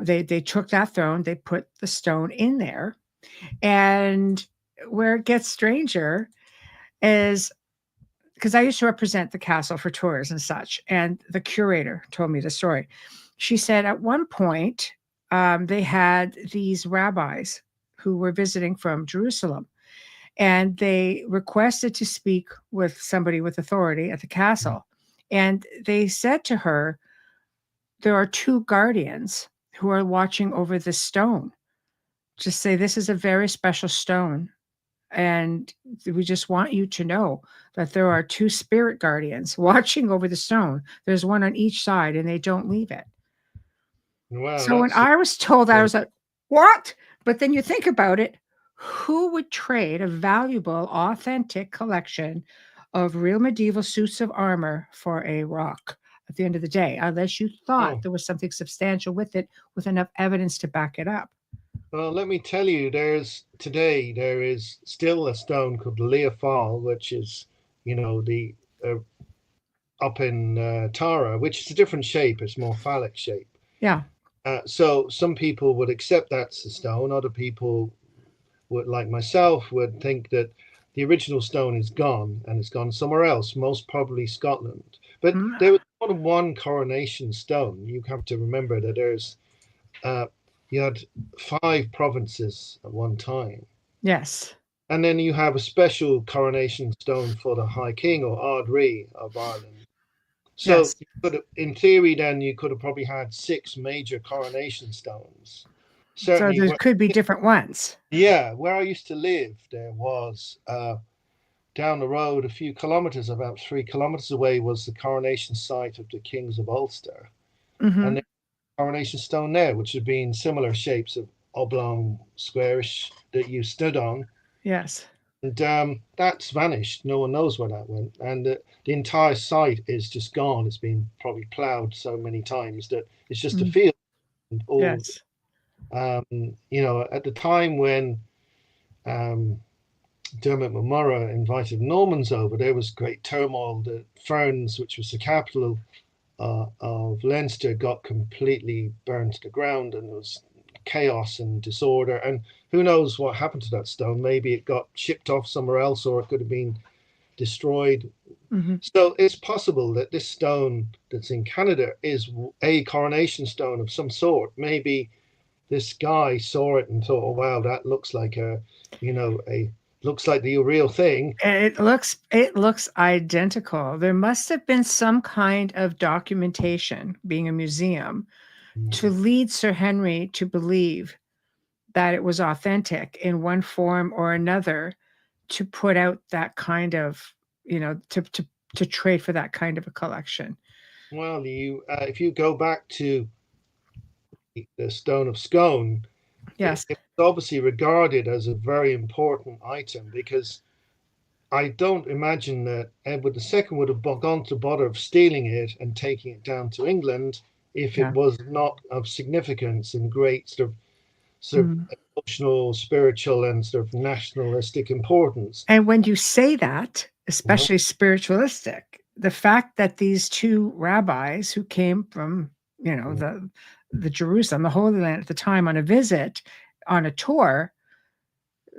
They took that throne, they put the stone in there, and where it gets stranger is because I used to represent the castle for tours and such, and the curator told me the story. She said at one point they had these rabbis who were visiting from Jerusalem, and they requested to speak with somebody with authority at the castle. And they said to her, there are two guardians who are watching over this stone. Just say, this is a very special stone. And we just want you to know that there are two spirit guardians watching over the stone. There's one on each side, and they don't leave it. Wow, So when that's I was told that, I was like, what? But then you think about it, who would trade a valuable, authentic collection of real medieval suits of armor for a rock at the end of the day, unless you thought oh, there was something substantial with it, with enough evidence to back it up? well, let me tell you, there is still a stone called Leofal, which is, the uh, up in Tara, which is a different shape. It's more phallic shape. Yeah. So some people would accept that's the stone. Other people would, like myself, would think that the original stone is gone and it's gone somewhere else, most probably Scotland. But Mm, there was more than one coronation stone. You have to remember that uh, you had 5 provinces at one time. yes. And then you have a special coronation stone for the High King or Ard Ri of Ireland. So Yes. you could have, in theory, then you could have probably had 6 major coronation stones. So Certainly, there could be different ones. yeah, where I used to live, there was down the road, a few kilometers, about 3 kilometers away, was the coronation site of the Kings of Ulster, and Hmm. there's a coronation stone there, which had been similar shapes of oblong, squarish that you stood on. Yes. And that's vanished. No one knows where that went. And the entire site is just gone. It's been probably plowed so many times that it's just a Mm, field. And all, yes. at the time when um, Dermot McMurrough invited Normans over, there was great turmoil. The Ferns, which was the capital of Leinster, got completely burned to the ground, and there was chaos and disorder. And who knows what happened to that stone? Maybe it got shipped off somewhere else, or it could have been destroyed. Hmm. So it's possible that this stone that's in Canada is a coronation stone of some sort. Maybe this guy saw it and thought, "Oh wow, that looks like a looks like the real thing." It looks identical. There must have been some kind of documentation, being a museum, to lead Sir Henry to believe that it was authentic in one form or another, to put out that kind of, to trade for that kind of a collection. Well, if you go back to the Stone of Scone, Yes. it's obviously regarded as a very important item because I don't imagine that Edward II would have gone to bother of stealing it and taking it down to England if it Yeah. was not of significance and great sort of Mm. emotional, spiritual, and sort of nationalistic importance. And when you say that, Mhm. especially spiritualistic, the fact that these two rabbis who came from, the Jerusalem, the Holy Land at the time, on a visit, on a tour,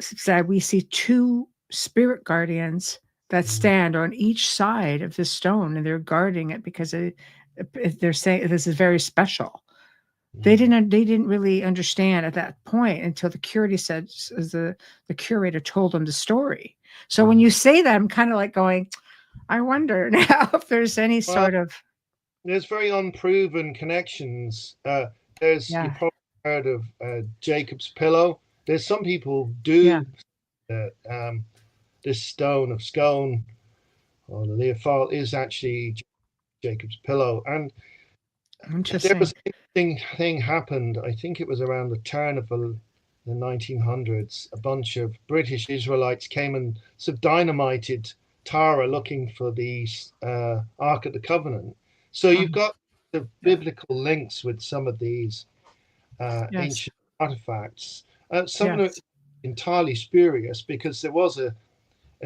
said we see two spirit guardians that Mhm. stand on each side of the stone, and they're guarding it because they're saying this is very special. They didn't really understand at that point until the curator said, the curator told them the story. So when you say that, I'm kind of like going, I wonder now if there's any Well, sort of, there's very unproven connections. There's you yeah, probably heard of Jacob's pillow. There's some people yeah, do this stone of Scone or the Leofal is actually Jacob's pillow, and there interesting. was an interesting thing happened. I think it was around the turn of the 1900s. A bunch of British Israelites came and sort of dynamited Tara looking for the Ark of the Covenant. So you've got the Yeah. biblical links with some of these Yes, ancient artifacts. Some of them yes, are entirely spurious because there was a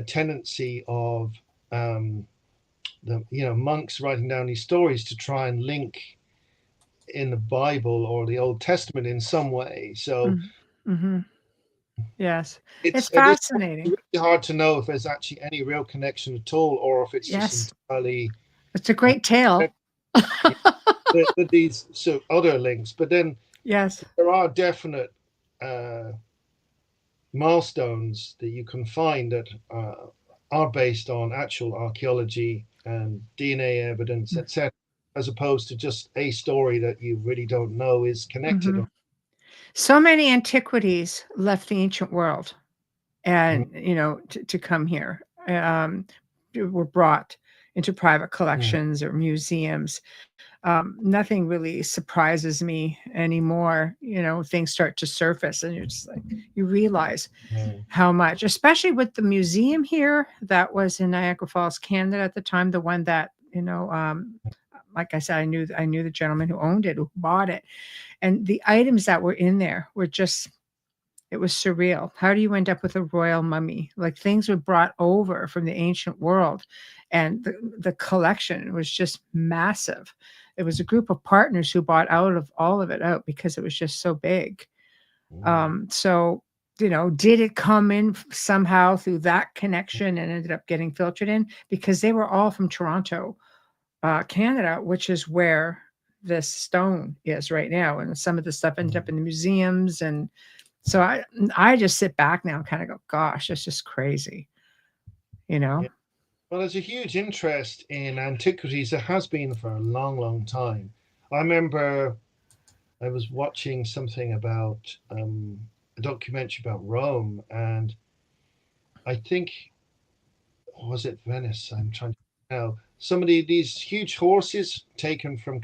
tendency of the monks writing down these stories to try and link in the Bible or the Old Testament in some way. So mm-hmm. Yes, it's it's at this point fascinating. it's really hard to know if there's actually any real connection at all, or if it's just Yes, entirely it's a great tale. with these other links. But then Yes, there are definite uh, milestones that you can find that are based on actual archaeology and DNA evidence, etc., as opposed to just a story that you really don't know is connected. hmm, so many antiquities left the ancient world, Mm, and to come here, um, were brought into private mm, collections or museums. Nothing really surprises me anymore. Things start to surface, and you're just like, you realize mm, how much, especially with the museum here that was in Niagara Falls, Canada at the time, the one that, like I said, I knew the gentleman who owned it, who bought it, and the items that were in there were just, it was surreal. How do you end up with a royal mummy? Like, things were brought over from the ancient world, and the collection was just massive. It was a group of partners who bought out of all of it out because it was just so big. mm. So, did it come in somehow through that connection and ended up getting filtered in? Because they were all from Toronto, Canada, which is where this stone is right now. And some of the stuff ended up in the museums. And so I just sit back now and kind of go, gosh, that's just crazy, you know? Yeah. Well, there's a huge interest in antiquities. There has been for a long, long time. I remember I was watching something about a documentary about Rome, and I think was it Venice? I'm trying to know. Some of these huge horses taken from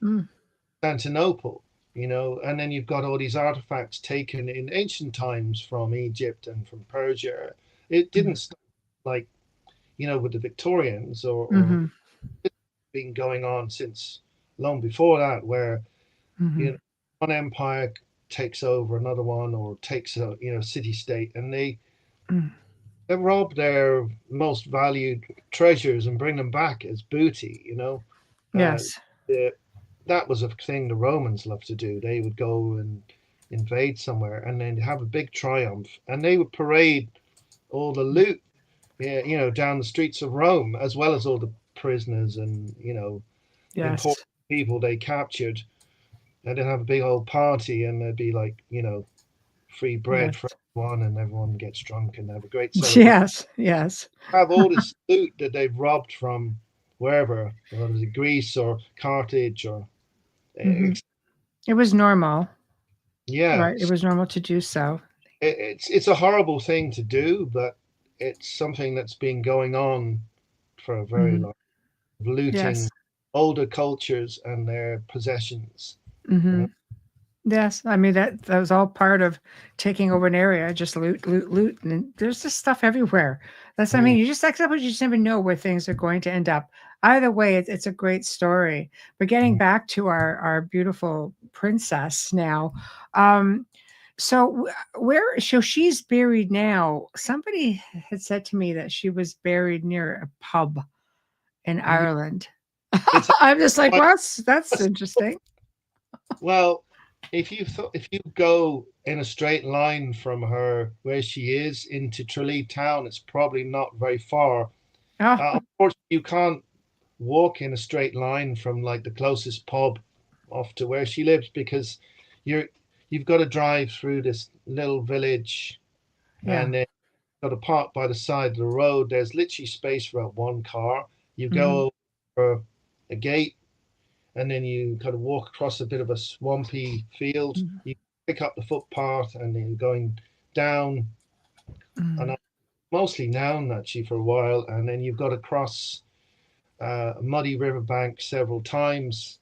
Mm, Constantinople, and then you've got all these artifacts taken in ancient times from Egypt and from Persia. It mhm, didn't start like with the Victorians or mhm, been going on since long before that, where you know mhm, one empire takes over another one or takes a city state, and mm. they rob their most valued treasures and bring them back as booty. Uh, Yes. the, that was a thing the Romans loved to do. They would go and invade somewhere and then have a big triumph, and they would parade all the loot, yeah, down the streets of Rome, as well as all the prisoners and important Yes. people they captured. And they'd have a big old party, and there'd be like free bread for Yes. everyone, and everyone gets drunk and have a great celebration. Yes. Yes. Have all this loot that they've robbed from wherever, whether it was Greece or Carthage or Hmm. uh, It was normal, yeah, right? It was normal to do so. it's a horrible thing to do, but it's something that's been going on for a very Hmm. long looting Yes. older cultures and their possessions. You Hmm. know? Yes, I mean that was all part of taking over an area. Just loot, loot, loot, and there's just stuff everywhere. I Mm, mean, you just accept what you just never know where things are going to end up. Either way, it's a great story. But getting mm. back to our beautiful princess now, um, so she's buried now. Somebody had said to me that she was buried near a pub in Yeah, Ireland. it's I'm just like, quite well, that's interesting. well. If you go in a straight line from her where she is into Tralee town, it's probably not very far. Oh, Unfortunately, you can't walk in a straight line from like the closest pub off to where she lives, because you've got to drive through this little village, Yeah. and then you've got to park by the side of the road. There's literally space for one car. You go over a gate, and then you kind of walk across a bit of a swampy field. Mhm. You pick up the footpath, and then you're going down, and Mhm. mostly down actually for a while, and then you've got to cross a muddy riverbank several times,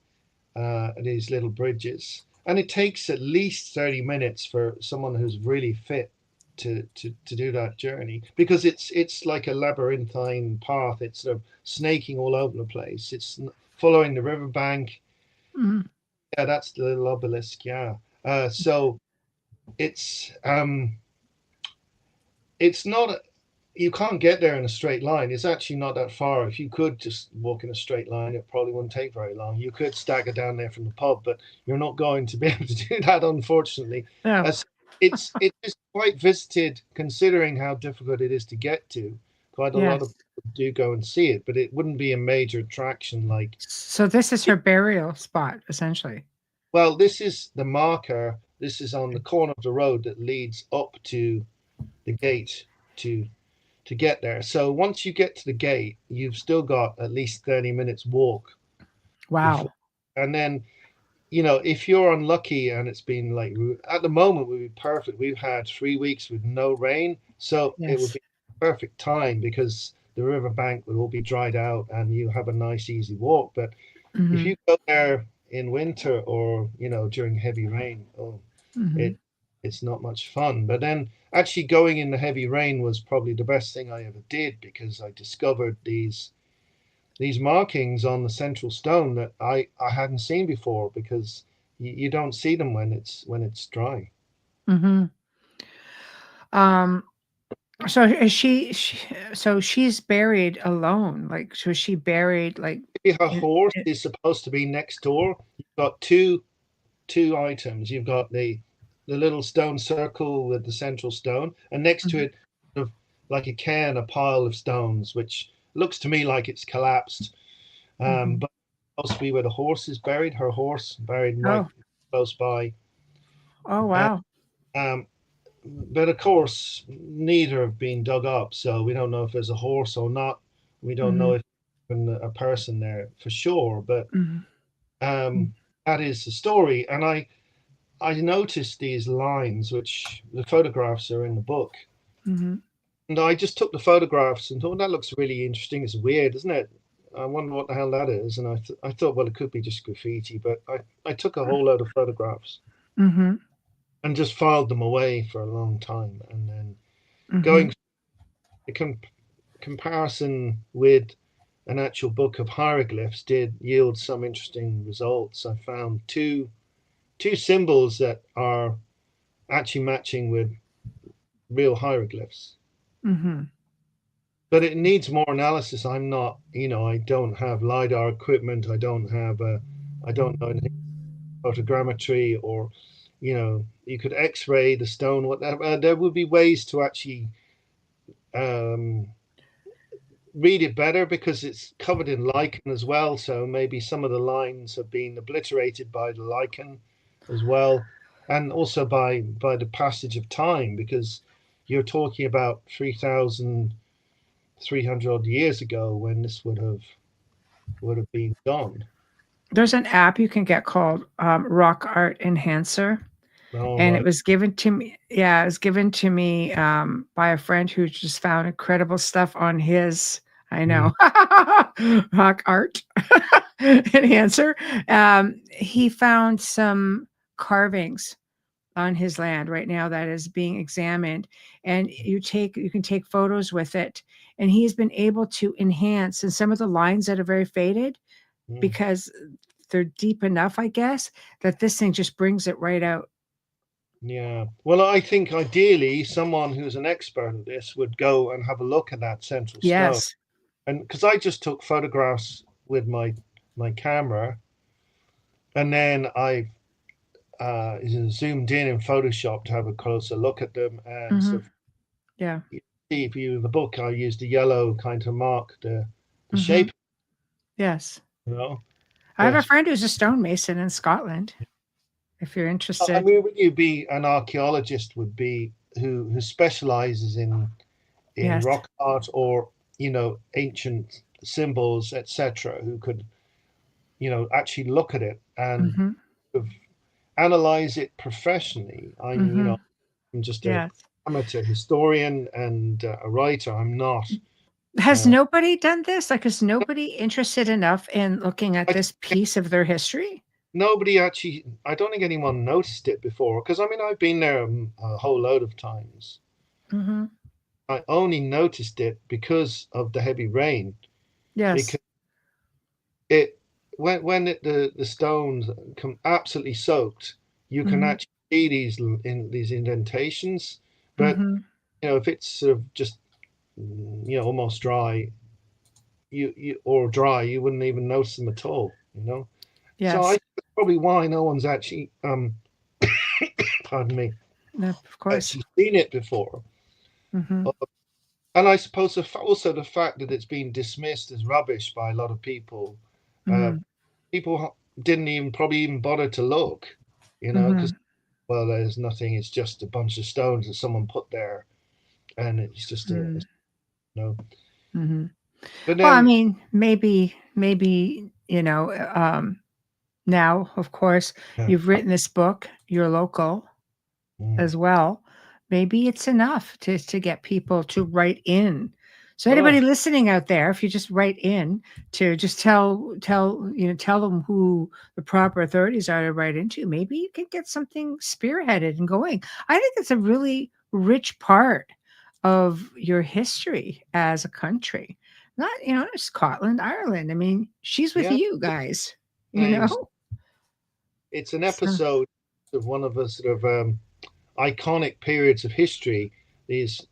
these little bridges, and it takes at least 30 minutes for someone who's really fit to do that journey, because it's like a labyrinthine path. It's sort of snaking all over the place. It's following the riverbank. Mhm. Yeah, that's the little obelisk. Yeah. So it's it's not, you can't get there in a straight line. It's actually not that far. If you could just walk in a straight line, it probably wouldn't take very long. You could stagger down there from the pub, but you're not going to be able to do that, unfortunately. Oh, As it's quite visited, considering how difficult it is to get to. Quite a lot of yes. people do go and see it, but it wouldn't be a major attraction like. So this is her burial spot, essentially. Well, this is the marker. This is on the corner of the road that leads up to the gate to get there. So once you get to the gate, you've still got at least 30 minutes walk before. Wow. And then, if you're unlucky and it's been like, at the moment, would be perfect. We've had 3 weeks with no rain. So it would Yes. be perfect time, because the riverbank will all be dried out and you have a nice, easy walk. But if Mhm. you go there in winter, or, during heavy rain, oh, Mhm. it it's not much fun. But then actually going in the heavy rain was probably the best thing I ever did, because I discovered these markings on the central stone that I hadn't seen before, because you don't see them when it's dry. Mhm. Um, so is so she's buried alone, like, so is she buried, like, Maybe her in horse is supposed to be next door. You've got two items. You've got the little stone circle with the central stone, and next to Mhm. it, sort of like a cairn, a pile of stones, which looks to me like it's collapsed. Mhm. But supposed to be where the horse is buried. Her horse buried right Oh, close by. oh, Uh, wow. um, but of course, neither have been dug up, so we don't know if there's a horse or not. We don't know Mhm. if there's a person there for sure. But Mhm. um, that is the story, and I noticed these lines, which the photographs are in the book, Mhm. and I just took the photographs and thought, that looks really interesting. It's weird, isn't it? I wonder what the hell that is. And I thought, well, it could be just graffiti, but I took a whole load of photographs Mhm. and just filed them away for a long time. And then Mhm. going the comparison with an actual book of hieroglyphs did yield some interesting results. I found two symbols that are actually matching with real hieroglyphs. Mhm. But it needs more analysis. I'm not, I don't have LiDAR equipment. I don't know anything photogrammetry, or, you could X-ray the stone, whatever. There would be ways to actually um, read it better, because it's covered in lichen as well. So maybe some of the lines have been obliterated by the lichen as well, and also by the passage of time, because you're talking about 3,300 odd years ago when this would have been done. There's an app you can get called, Rock Art Enhancer, All and it right. was given to me, yeah, it was given to me, by a friend who just found incredible stuff on his, I Mm, know, Rock Art Enhancer. He found some carvings on his land right now that is being examined, and you can take photos with it, and he's been able to enhance, and some of the lines that are very faded, mm. because they're deep enough, I guess, that this thing just brings it right out. Yeah. Well, I think ideally someone who's an expert at this would go and have a look at that central stone. Yes. And because I just took photographs with my camera, and then I zoomed in Photoshop to have a closer look at them, and Hmm. sort of Yeah. see, if you in the book, I used the yellow kind to mark the Hmm. shape, Yes. you know. I have a But friend who's a stonemason in Scotland, if you're I interested. mean, would you be an archaeologist? Would be who specializes in Yes. rock art or ancient symbols, etc. Who could actually look at it and Hmm. sort of analyze it professionally. Hmm. I'm just a Yes. amateur historian and a writer. I'm not. Has Uh, nobody done this? Like, is nobody interested enough in looking at I this piece of their history? Nobody actually. I don't think anyone noticed it before because I mean I've been there a whole load of times. Hmm. I only noticed it because of the heavy rain. Yes. Because it the stones come absolutely soaked, you can Hmm. actually see these indentations. But Hmm. if it's sort of just almost dry, you or dry, you wouldn't even notice them at all. So I Yes. think that's probably why no one's actually pardon me, No, of course. actually seen it before. Hmm. Uh, And I suppose also the fact that it's been dismissed as rubbish by a lot of people. Uh, Hmm. People didn't even probably even bother to look, because Hmm. well, there's nothing. It's just a bunch of stones that someone put there, and it's just Hmm. you know. Hmm. But Well, I then, mean, maybe, now, of course, yeah, you've written this book, you're local mm. as well. Maybe it's enough to get people to write in. So Oh, anybody listening out there, if you just write in to just tell them who the proper authorities are to write into, maybe you can get something spearheaded and going. I think it's a really rich part of your history as a country. Not, Scotland, Ireland. I mean, she's with yeah, you guys, you names. know? It's an So, episode of one of the sort of iconic periods of history. This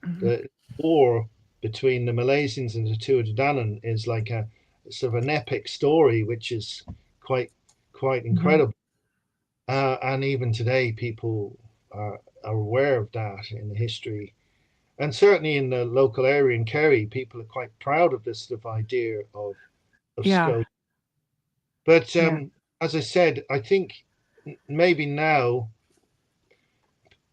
mhm, the war between the Malaysians and the Tuatha is like a sort of an epic story, which is quite mhm, incredible. And even today, people are aware of that in the history, and certainly in the local area in Kerry, people are quite proud of this sort of idea of yeah, Scotia. But yeah. as I said, I think maybe now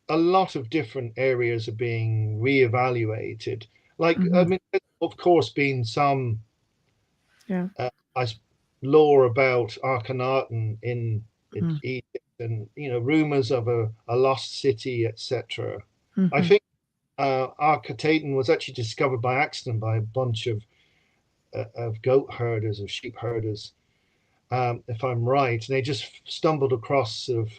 a lot of different areas are being reevaluated. Like, I Mhm, mean, of course, been some yeah. uh, I, lore about Akhenaten in Mhm, Egypt, and rumors of a lost city, etc. I mhm, think Akhetaten was actually discovered by accident by a bunch of goat herders or sheep herders, if I'm right, and they just stumbled across sort of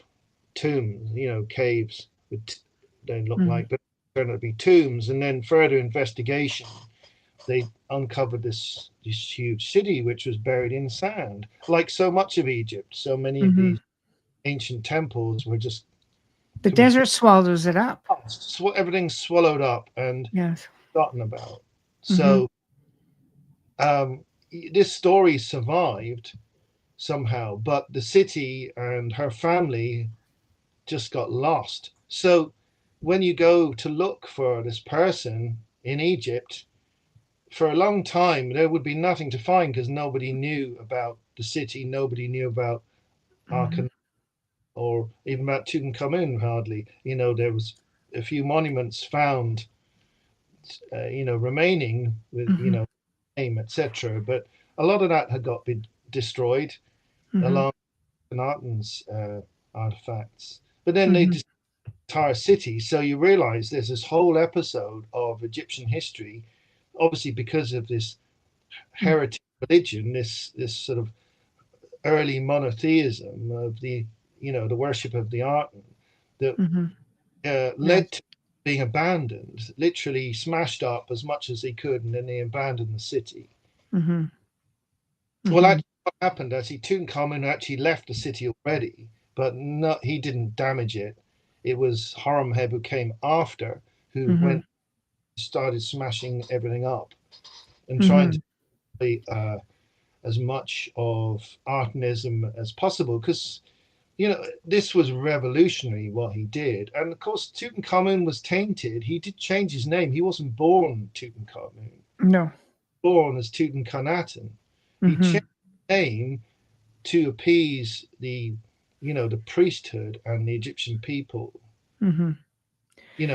tombs, caves with they look mhm, like, but turned out to be tombs. And then further investigation, they uncovered this huge city which was buried in sand, like so much of Egypt. So many of mhm. these ancient temples were just The completely desert swallows it up. lost. Everything's swallowed up and Yes. forgotten about. Mhm, So um, this story survived somehow, but the city and her family just got lost. So when you go to look for this person in Egypt, for a long time there would be nothing to find because nobody knew about the city, nobody knew about mhm, Akhenaten or even about Tutankhamun hardly. There was a few monuments found, remaining with mhm, name, etc. But a lot of that had got been destroyed mhm, along with Akhenaten's artifacts. But then they mhm, just entire city. So you realize there's this whole episode of Egyptian history, obviously because of this mm, heritage religion, this sort of early monotheism of the worship of the Aten that mhm. led Yes. to being abandoned, literally smashed up as much as they could, and then they abandoned the city. Mhm, Well, mhm, actually, what happened actually, Tutankhamun actually left the city already, but no, he didn't damage it. It was Horemheb who came after, who mhm, went started smashing everything up and trying to mhm, be as much of Artanism as possible because this was revolutionary what he did. And of course Tutankhamun was tainted. He did change his name. He wasn't born Tutankhamun, no. born as Tutankhaten. He Mhm, changed name to appease the, the priesthood and the Egyptian people. Hmm.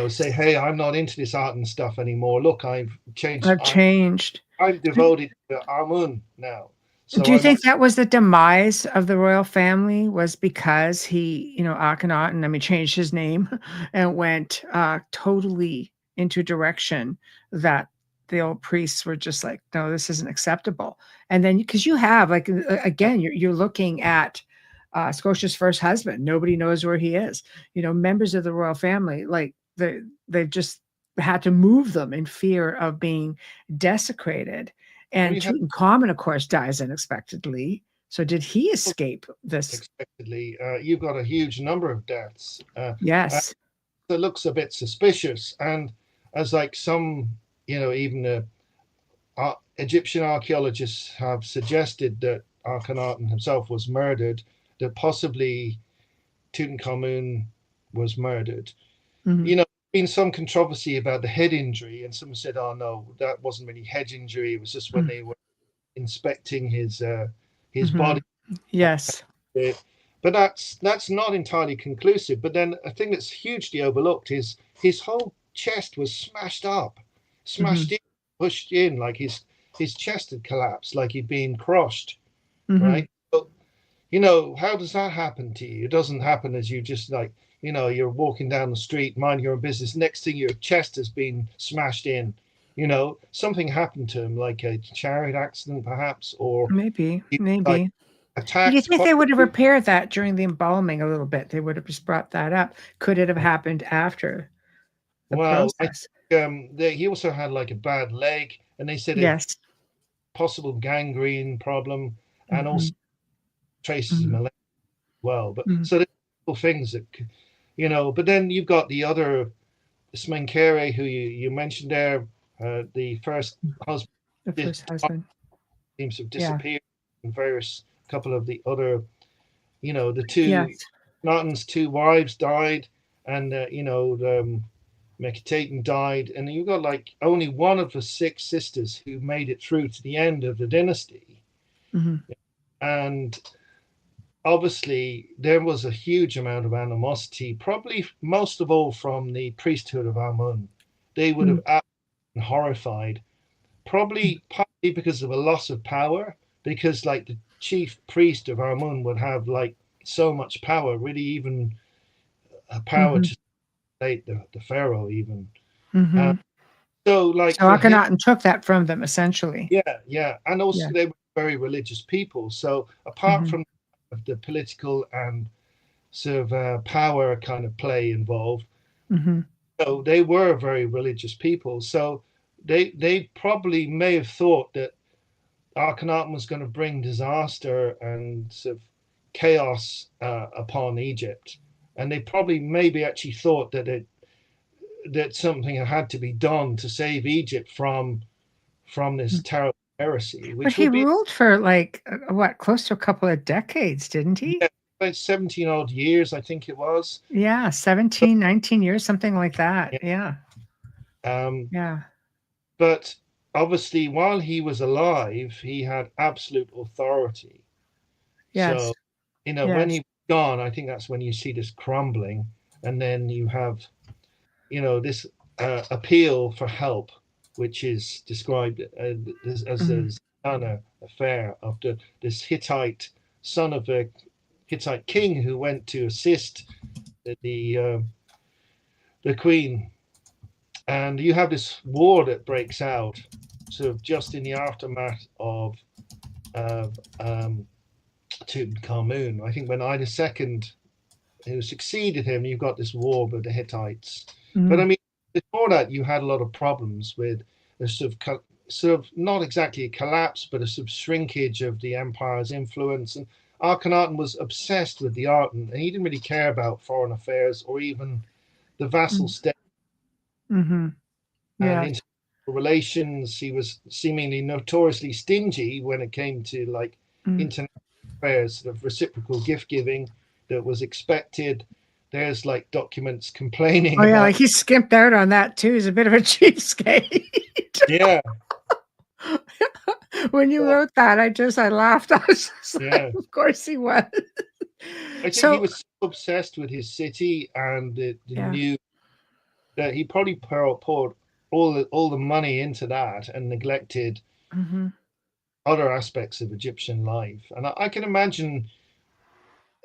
Say, hey, I'm not into this art and stuff anymore. Look, I've changed. I've changed. I'm Do, devoted to Amun now. do So you I'm not. think that was the demise of the royal family? Was because he, Akhenaten, I mean, changed his name and went totally into a direction that the old priests were just like, no, this isn't acceptable. And then because you have like again, you're looking at Scotia's first husband. Nobody knows where he is. Members of the royal family, like they've just had to move them in fear of being desecrated. Well, And you have Tutankhamun, of course, dies unexpectedly. So did he escape this? unexpectedly, you've got a huge number of deaths. Yes. That looks a bit suspicious, and as like some, even Egyptian archaeologists have suggested that Akhenaten himself was murdered, that possibly Tutankhamun was murdered. Mhm. Been some controversy about the head injury, and some said, "Oh no, that wasn't really head injury. It was just when Mm. they were inspecting his body." Mhm. Yes. But that's not entirely conclusive. But then a thing that's hugely overlooked is his whole chest was smashed up, Mhm. smashed in, pushed in, like his chest had collapsed, like he'd been crushed, Mhm. right? So, how does that happen to you? It doesn't happen as you just like, you're walking down the street, mind your own business. Next thing, your chest has been smashed in. Something happened to him, like a chariot accident, perhaps, or Maybe. he was, like Maybe. Do you attacked think quite. they would have repaired that during the embalming a little bit? They would have just brought that up. Could it have happened after the Well, I process? think he also had like a bad leg, and they said a Yes. possible gangrene problem, and also Mhm. traces of Mhm. malaria as well. But Mhm. so there's things that, But then you've got the other Smenkere, who you mentioned there, the first husband The first husband. seems to have Yeah. disappeared, and various couple of the other, the two Yes. Norton's two wives died, and Meketaten died, and you've got like only one of the six sisters who made it through to the end of the dynasty. Mhm. And obviously, there was a huge amount of animosity, probably most of all from the priesthood of Amun. They would Mhm. have been horrified, probably partly because of a loss of power, because like the chief priest of Amun would have like so much power, really even a power Mhm. to state the pharaoh even. Uh, Mhm. so like So for him, Akhenaten took that from them essentially. yeah, and Yeah. also they were very religious people. So apart Mhm. from the political and sort of power kind of play involved, Mhm. so they were very religious people. So they probably may have thought that Akhenaten was going to bring disaster and sort of chaos upon Egypt, and they probably maybe actually thought that something had to be done to save Egypt from this Mm. terrible heresy, But which he would be, ruled for like what, close to a couple of decades, didn't he? yeah, about 17 odd years, I think it was. Yeah, 17, 19 years, something like that. Yeah. Yeah. Um, Yeah. but obviously, while he was alive, he had absolute authority. Yes. So, when he Yes. was gone, I think that's when you see this crumbling, and then you have, this appeal for help, which is described as Mhm. a Zana affair after this Hittite son of a Hittite king who went to assist the queen, and you have this war that breaks out, sort of just in the aftermath of Tutankhamun. I think when Ida II, who succeeded him, you've got this war with the Hittites. But I Mhm. mean, before that, you had a lot of problems with a sort of not exactly a collapse, but a sort of shrinkage of the empire's influence. And Akhenaten was obsessed with the art, and he didn't really care about foreign affairs or even the vassal Mhm. state Mhm. and Yes. international relations. He was seemingly notoriously stingy when it came to like Mm. international affairs, sort of reciprocal gift giving that was expected. There's like documents Oh complaining yeah, about, like he skimped out on that too. He's a bit of a cheapskate. yeah, When you So, wrote that, I laughed. I was just like, yeah, of course he was. I think he So, was so obsessed with his city and the yeah. new that he probably poured all the money into that and neglected Hmm. other aspects of Egyptian life. And I can imagine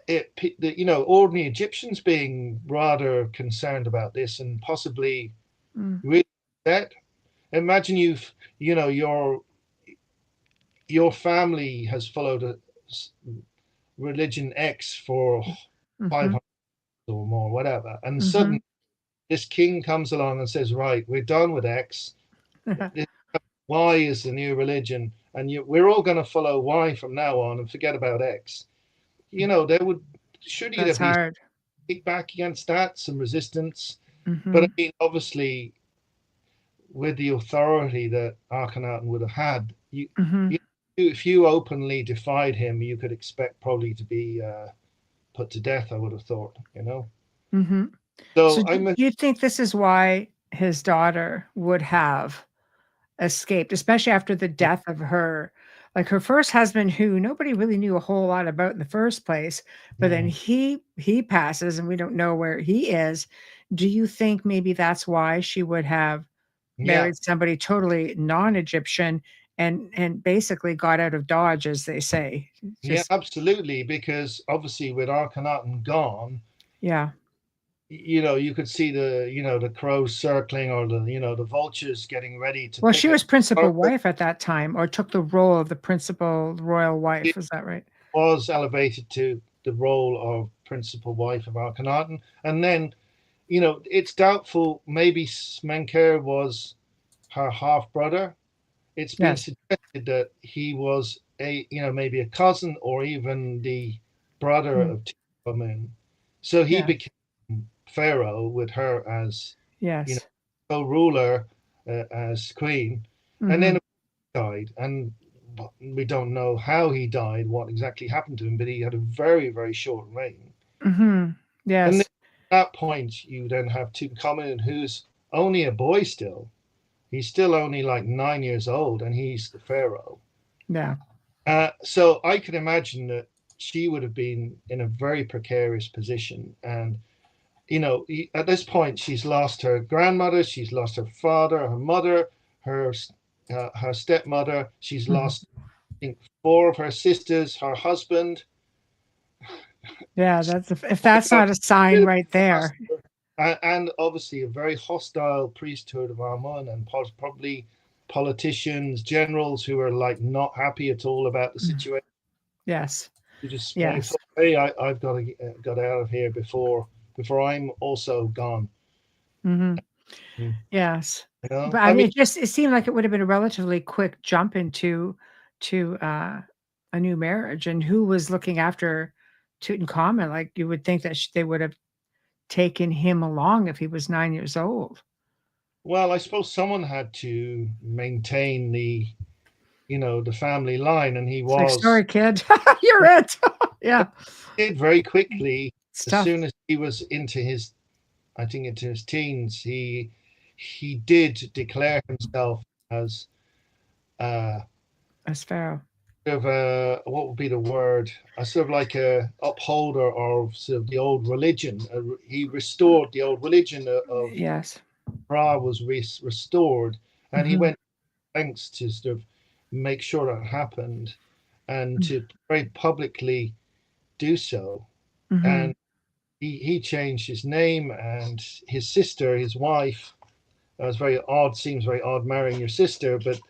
ordinary Egyptians being rather concerned about this and possibly Mm, really upset. Imagine your family has followed a religion X for mhm, 500 or more, whatever, and mhm. suddenly this king comes along and says, "Right, we're done with X. This Y is the new religion, and we're all going to follow Y from now on and forget about X." There would surely there That's be hard. kickback against that, some resistance. But I Mhm, mean, obviously, with the authority that Akhenaten would have had, mhm, you if you openly defied him, you could expect probably to be put to death. I would have thought. mhm. So So do I'm a, you think this is why his daughter would have escaped, especially after the death of her first husband, who nobody really knew a whole lot about in the first place, but then mm, he passes and we don't know where he is. Do you think maybe that's why she would have yeah, married somebody totally non-Egyptian and basically got out of Dodge, as they say? yeah, Just absolutely. Because obviously, with Akhenaten gone, yeah. you could see the crows circling or the vultures getting ready to Well, she pick was principal her. wife at that time, or took the role of the principal royal wife. Is that right? Was elevated to the role of principal wife of Akhenaten. And then, it's doubtful maybe Menkaure was her half brother. It's been Yes. suggested that he was maybe a cousin or even the brother Mm. of Tutankhamun. So he Yeah. became pharaoh with her as, you know, Yes. co-ruler as queen, and then Mhm. died. And we don't know how he died, what exactly happened to him, but he had a very, very short reign. Mhm. And then Yes. at that point, you then have Tutankhamun, who's only a boy still. He's still only like 9 years old, and he's the pharaoh. Yeah. So I can imagine that she would have been in a very precarious position. And, at this point, she's lost her grandmother, she's lost her father, her mother, her, her stepmother. She's Mhm. lost, I think, four of her sisters, her husband. Yeah, that's if that's A not a sign bit of right there. disaster. And obviously a very hostile priesthood of Amun and probably politicians, generals who are like not happy at all about the Mm. situation. Yes. Who just probably Yes. thought, "Hey, I've got to get out of here before I'm also gone." Mhm. Mm, Yes. But I I mean, mean, it seemed like it would have been a relatively quick jump into to a new marriage, and who was looking after Tutankhamun? Like you would think that they would have taken him along if he was 9 years old. well, I suppose someone had to maintain the family line, and he It's like, was "Sorry, kid, you're it." Yeah. did very quickly It's as tough. soon as he was I think into his teens, he did declare himself as uh, As Pharaoh. sort of a what would be the word? A sort of like a upholder of sort of the old religion. He restored the old religion of Yes. Ra was restored, and he Mhm. went lengths to sort of make sure that happened, and Mm. to very publicly do so. And Mhm. he changed his name, and his sister, his wife. It was very odd. Seems very odd marrying your sister, but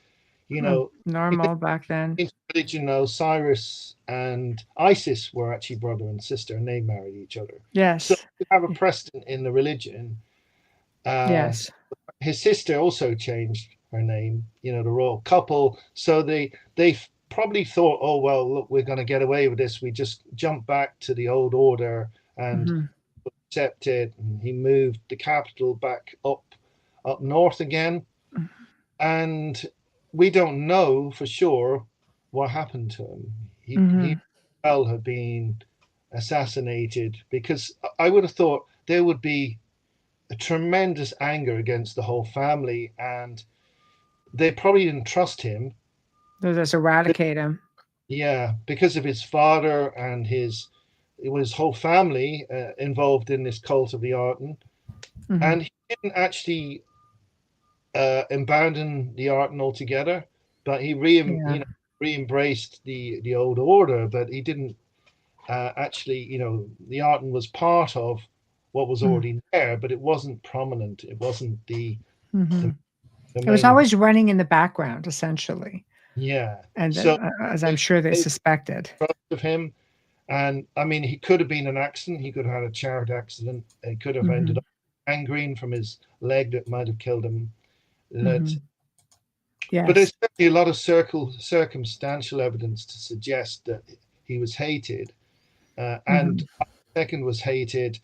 you Mm. know, in Normal back then. this religion, Osiris and Isis were actually brother and sister, and they married each other. So Yes. you have a precedent in the religion. Uh, Yes. his sister also changed her name. The royal couple. So they probably thought, oh well, look, we're going to get away with this. We just jump back to the old order and Mhm. accept it. And he moved the capital back up north again, and we don't know for sure what happened to him. He Mhm. well have been assassinated, because I would have thought there would be a tremendous anger against the whole family, and they probably didn't trust him. They'll just eradicate him. Yeah, because of his father and his whole family involved in this cult of the Arton, Hmm. and he didn't actually abandon the Arton altogether, but he Yeah. re-embraced the old order, but he didn't actually, the Arton was part of what was already there, but it wasn't prominent. It wasn't the, Mm-hmm. the It was main. always running in the background, essentially, Yeah. and So as I'm they sure they they suspected. trust of him, and I mean, he could have been an accident. He could have had a chariot accident. He could have ended Hmm. up gangrene from his leg that might have killed him. That, Hmm. but there's Yes. certainly a lot of circumstantial evidence to suggest that he was hated, and Hmm. second was hated.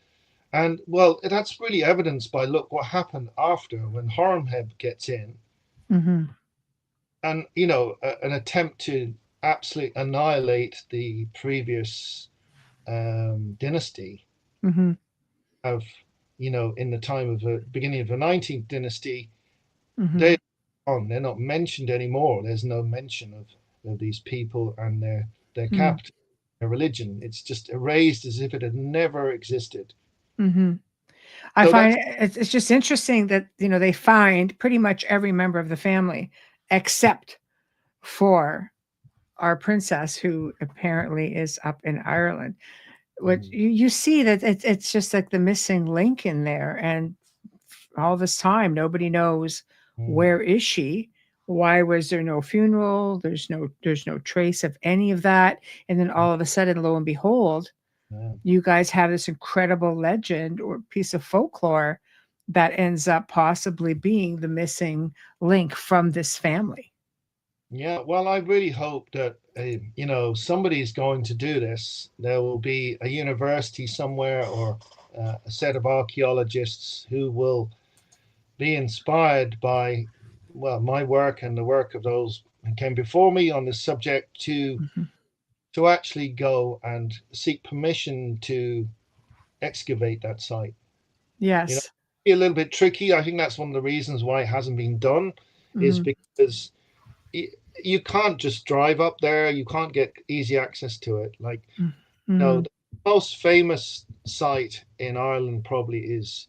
And well, that's really evidenced by look what happened after when Horemheb gets in, Hmm. and an attempt to absolutely annihilate the previous dynasty Hmm. of in the time of the beginning of the 19th dynasty. Hmm. They're not mentioned anymore. There's no mention of these people and their Hmm. capital, their religion. It's just erased as if it had never existed. Hmm. I So find that's it's just interesting that they find pretty much every member of the family except for our princess, who apparently is up in Ireland. What mm, you see that it's just like the missing link in there, and all this time nobody knows mm, where is she. Why was there no funeral? There's no trace of any of that. And then all of a sudden, lo and behold, yeah. you guys have this incredible legend or piece of folklore that ends up possibly being the missing link from this family. Yeah, well, I really hope that somebody's going to do this. There will be a university somewhere or a set of archaeologists who will be inspired by, well, my work and the work of those who came before me on this subject Mhm. to actually go and seek permission to excavate that site. You know, Yes. be a little bit tricky. I think that's one of the reasons why it hasn't been done, is Mhm. because you can't just drive up there. You can't get easy access to it. Like, Mhm. the most famous site in Ireland probably is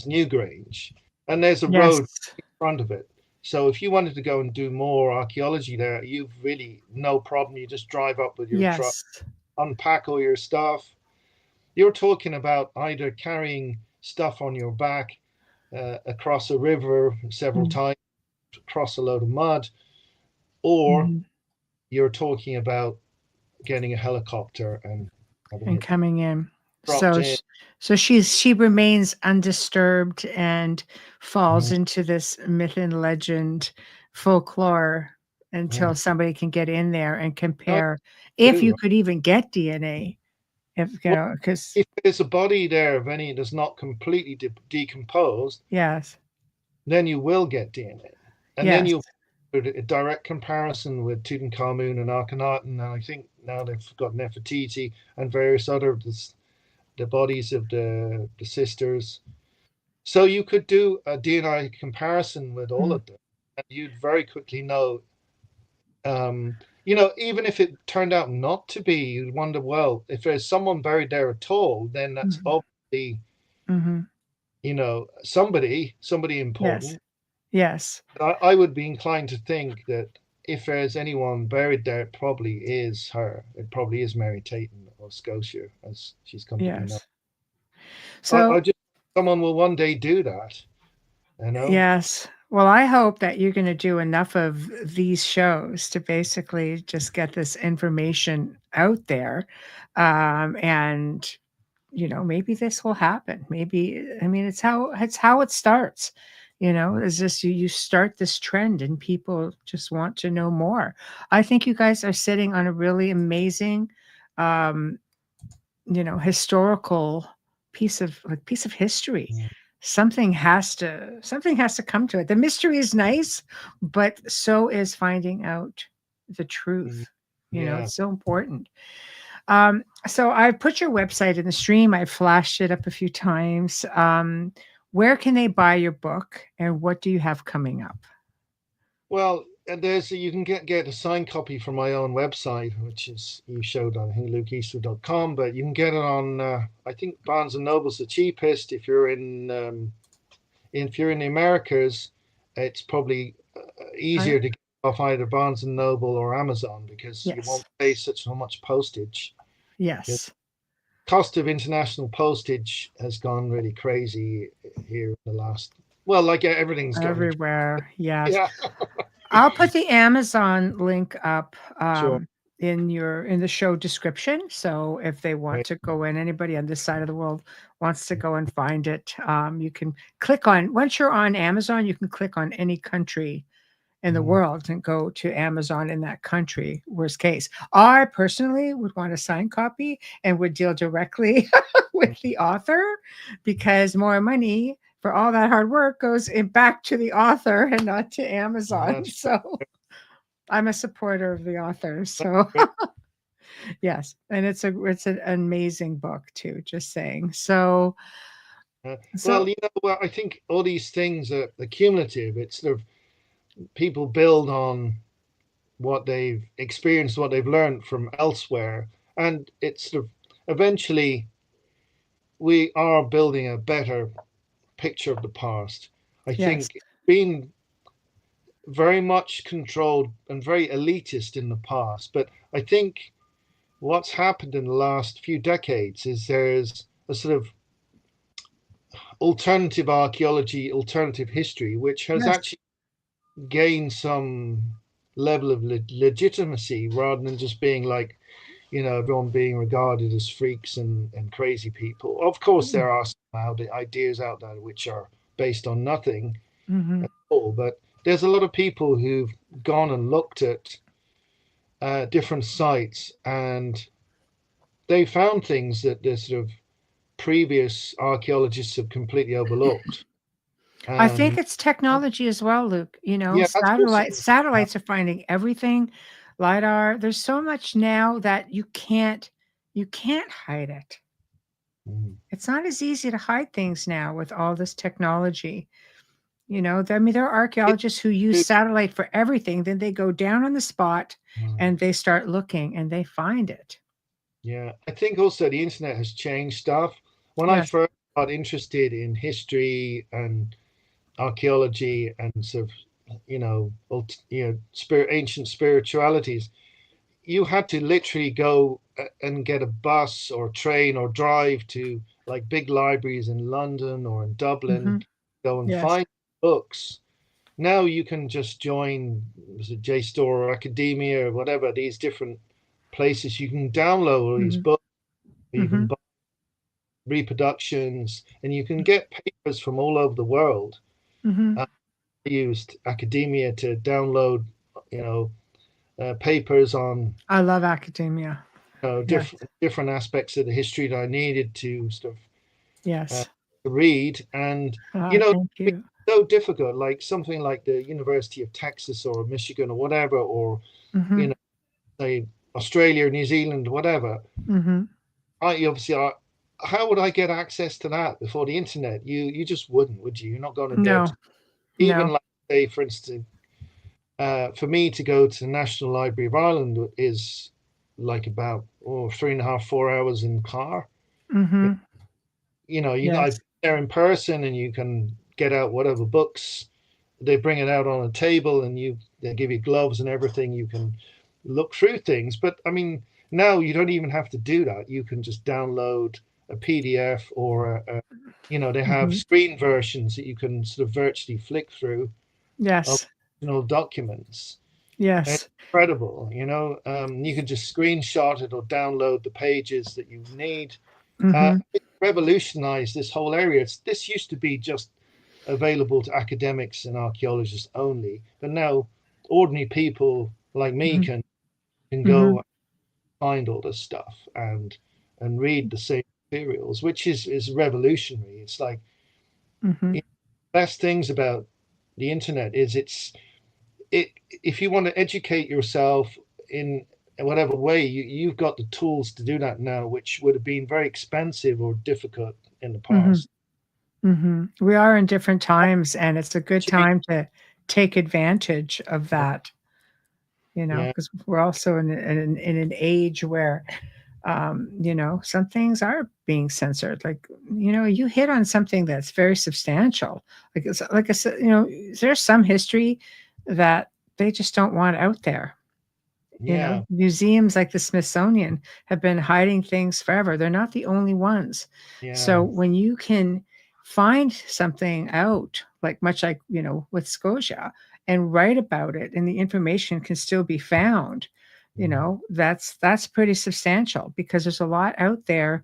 Newgrange, and there's a road Yes. in front of it. So if you wanted to go and do more archaeology there, you've really no problem. You just drive up with your truck, Yes. unpack all your stuff. You're talking about either carrying stuff on your back across a river several Mhm. times, across a load of mud, or Mhm. you're talking about getting a helicopter and having And it coming in. dropped So in. she remains undisturbed and falls Mhm. into this myth and legend folklore Yeah. until somebody can get in there and No, compare, if you do. could even get DNA, if Well, because if there's a body there of any that's not completely decomposed, yes, then you will get DNA. And then yes, you'll do a direct comparison with Tutankhamun and Akhenaten. And I think now they've got Nefertiti and various other the bodies of the sisters. So you could do a DNA comparison with all mm, of them, and you'd very quickly know. Even if it turned out not to be, you'd wonder, well, if there's someone buried there at all, then that's mhm, obviously, mhm, somebody yes, important. yes, I would be inclined to think that if there's anyone buried there, it probably is her. It probably is Mary Taton of Scotia, as she's come to be known. yes. I So just someone will one day do that, you know. yes. Well, I hope that you're going to do enough of these shows to basically just get this information out there. And maybe this will happen. Maybe, I mean, it's how it starts. Is just you start this trend and people just want to know more. I think you guys are sitting on a really amazing, um, historical piece of history. Mm, Something has to come to it. The mystery is nice, but so is finding out the mm, truth. yeah. It's so important. So I put your website in the stream. I flashed it up a few times. Where can they buy your book, and what do you have coming up? Well, and there's you can get a signed copy from my own website, which is you showed on I think lukeeastwood.com, but you can get it on I think Barnes and Noble's the cheapest. If you're in the Americas, it's probably easier to get off either Barnes and Noble or Amazon because you won't Yes. pay so much postage. Yes. Cost of international postage has gone really crazy here in the last. Well, like everything's gone. Everywhere. Yes. Yeah, I'll put the Amazon link up sure. in the show description. So if they want Right. to go in, anybody on this side of the world wants to go and find it, you can click on, once you're on Amazon, you can click on any country in the world and go to Amazon in that country, worst case. I personally would want a signed copy and would deal directly with the author because more money for all that hard work goes back to the author and not to Amazon. So I'm a supporter of the author. So yes, and it's an amazing book too, just saying. So Well, well, I think all these things are cumulative. It's sort of people build on what they've experienced, what they've learned from elsewhere, and it's sort of eventually we are building a better picture of the past. I think being very much controlled and very elitist in the past, but I think what's happened in the last few decades is there's a sort of alternative archaeology, alternative history, which has actually gained some level of legitimacy rather than just being like, everyone being regarded as freaks and crazy people. Of course, there are some ideas out there which are based on nothing at all, but there's a lot of people who've gone and looked at different sites and they found things that the sort of previous archaeologists have completely overlooked. I think it's technology as well, Luke. Yeah, satellites are finding everything. LiDAR. There's so much now that you can't hide it. It's not as easy to hide things now with all this technology. There are archaeologists who use satellite for everything. Then they go down on the spot and they start looking and they find it. Yeah, I think also the internet has changed stuff. When I first got interested in history and archaeology and sort of, ancient spiritualities, you had to literally go and get a bus or train or drive to like big libraries in London or in Dublin, go and find books. Now you can just join, was it JSTOR or Academia or whatever, these different places. You can download all these books, you can buy reproductions, and you can get papers from all over the world. I used Academia to download, papers on. I love Academia. Different aspects of the history that I needed to sort of read, and it's so difficult. Like something like the University of Texas or Michigan or whatever, or say Australia, New Zealand, whatever. How would I get access to that before the internet? You just wouldn't, would you? You're not going to do it. Even like say, for instance, for me to go to the National Library of Ireland is like about 3.5, 4 hours in car. I there in person and you can get out whatever books. They bring it out on a table and they give you gloves and everything. You can look through things. But I mean, now you don't even have to do that. You can just download a PDF or they have screen versions that you can sort of virtually flick through. Yes. Documents. Yes. It's incredible. You can just screenshot it or download the pages that you need. It revolutionized this whole area. This used to be just available to academics and archaeologists only, but now ordinary people like me can go find all this stuff and read the same materials, which is revolutionary. It's like the best things about the internet is if you want to educate yourself in whatever way, you've got the tools to do that now, which would have been very expensive or difficult in the past. We are in different times, and it's a good time to take advantage of that, Yeah. because we're also in an age where, some things are being censored. Like, you hit on something that's very substantial. Like, like I said, there's some history that they just don't want out there. Yeah. Museums like the Smithsonian have been hiding things forever. They're not the only ones. So Yeah. when you can find something out, like much like, with Scotia, and write about it, and the information can still be found, that's pretty substantial, because there's a lot out there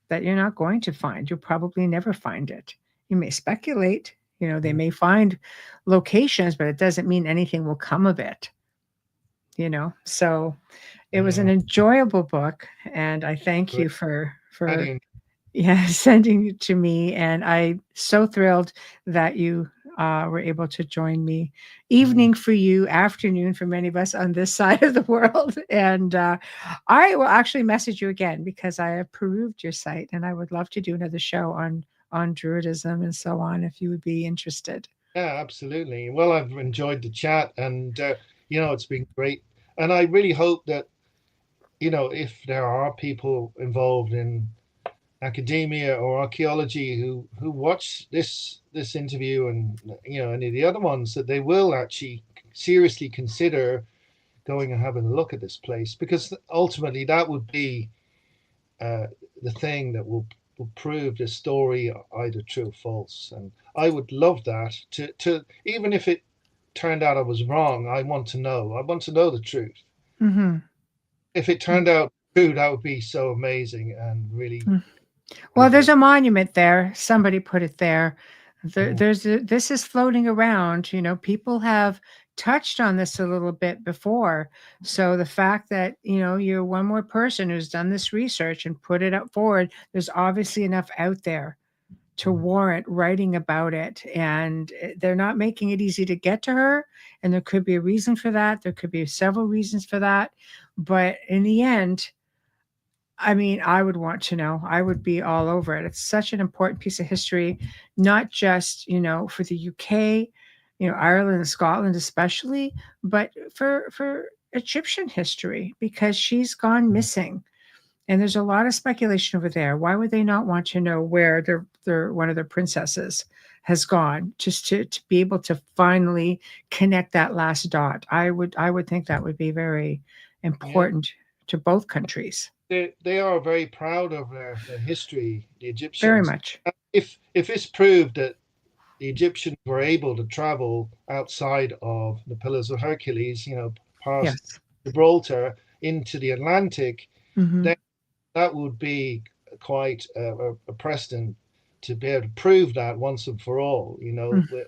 that you're not going to find. You'll probably never find it. You may speculate, they may find locations, but it doesn't mean anything will come of it. So it was an Yeah. enjoyable book, and I thank Great. you for Adding. sending it to me, and I'm so thrilled that you were able to join me. Evening for you, afternoon for many of us on this side of the world. And I will actually message you again, because I have perused your site, and I would love to do another show on Druidism and so on, if you would be interested. Yeah, absolutely. Well, I've enjoyed the chat, and it's been great. And I really hope that, if there are people involved in academia or archaeology who watch this interview, and any of the other ones, that they will actually seriously consider going and having a look at this place, because ultimately that would be uh, the thing that will prove the story either true or false. And I would love that, to even if it turned out I was wrong. I want to know. I want to know the truth. Mm-hmm. If it turned out true, that would be so amazing and really Well, good. there's a monument there. Somebody put it there. Mm. This is floating around. People have touched on this a little bit before. So the fact that, you're one more person who's done this research and put it up forward, there's obviously enough out there to warrant writing about it. And they're not making it easy to get to her. And there could be a reason for that. There could be several reasons for that. But in the end, I mean, I would want to know. I would be all over it. It's such an important piece of history, not just, for the UK, Ireland and Scotland especially, but for Egyptian history, because she's gone missing. And there's a lot of speculation over there. Why would they not want to know where their one of their princesses has gone, just to be able to finally connect that last dot? I would think that would be very Yeah, important to both countries. they are very proud of their history, the Very Egyptians. much. If it's proved that the Egyptians were able to travel outside of the Pillars of Hercules, past Yes. Gibraltar into the Atlantic, Mhm. then that would be quite a precedent to be able to prove that once and for all, Mm.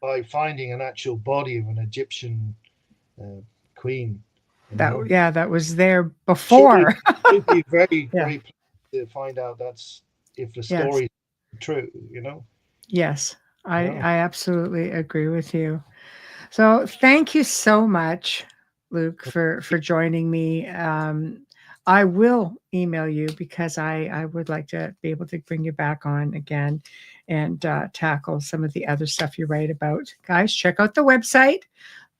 by finding an actual body of an Egyptian uh, queen, you know. That was there Should be before. should be very, Yeah. very pleased to find out that's if the Yes. story is true. Yes. I Yeah. I absolutely agree with you. So thank you so much, Luke, for joining me. I will email you, because I would like to be able to bring you back on again and tackle some of the other stuff you write about. Guys, check out the website.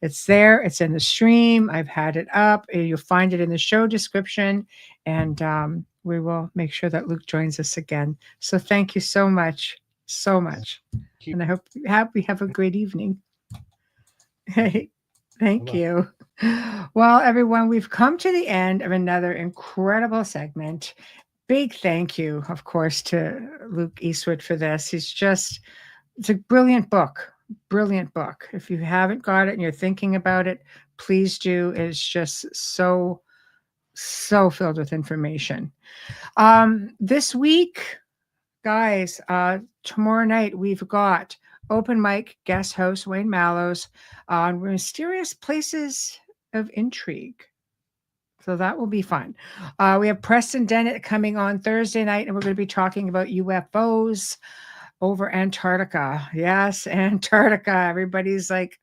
It's there. It's in the stream. I've had it up. You'll find it in the show description, and we will make sure that Luke joins us again. So thank you so much, so much, Keep and I hope we have a great evening. Hey, thank bye. you. Well, everyone, we've come to the end of another incredible segment. Big thank you, of course, to Luke Eastwood for this. It's a brilliant book. Brilliant book. If you haven't got it and you're thinking about it, please do. It's just so filled with information. This week, guys, tomorrow night we've got open mic guest host Wayne Mallows on mysterious places of intrigue. So that will be fun. We have Preston Dennett coming on Thursday night, and we're going to be talking about UFOs over Antarctica. Yes, Antarctica. Everybody's like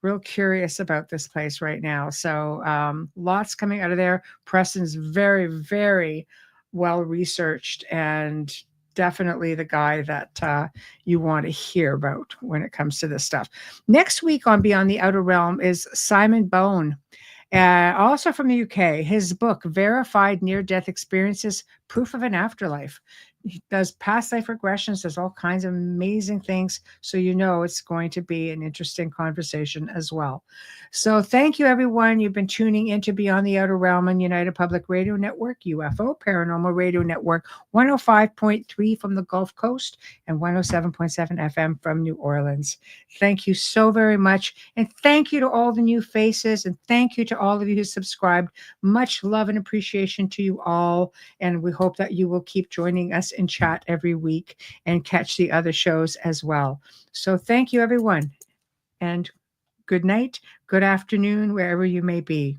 real curious about this place right now. So lots coming out of there. Preston's very, very well researched and definitely the guy that you want to hear about when it comes to this stuff. Next week on Beyond the Outer Realm is Simon Bone, also from the UK. His book, Verified Near-Death Experiences, Proof of an Afterlife. He does past life regressions, does all kinds of amazing things. So you know it's going to be an interesting conversation as well. So thank you, everyone. You've been tuning into Beyond the Outer Realm on United Public Radio Network, UFO Paranormal Radio Network, 105.3 from the Gulf Coast and 107.7 FM from New Orleans. Thank you so very much. And thank you to all the new faces. And thank you to all of you who subscribed. Much love and appreciation to you all. And we hope that you will keep joining us in chat every week and catch the other shows as well. So thank you, everyone. And good night, good afternoon, wherever you may be.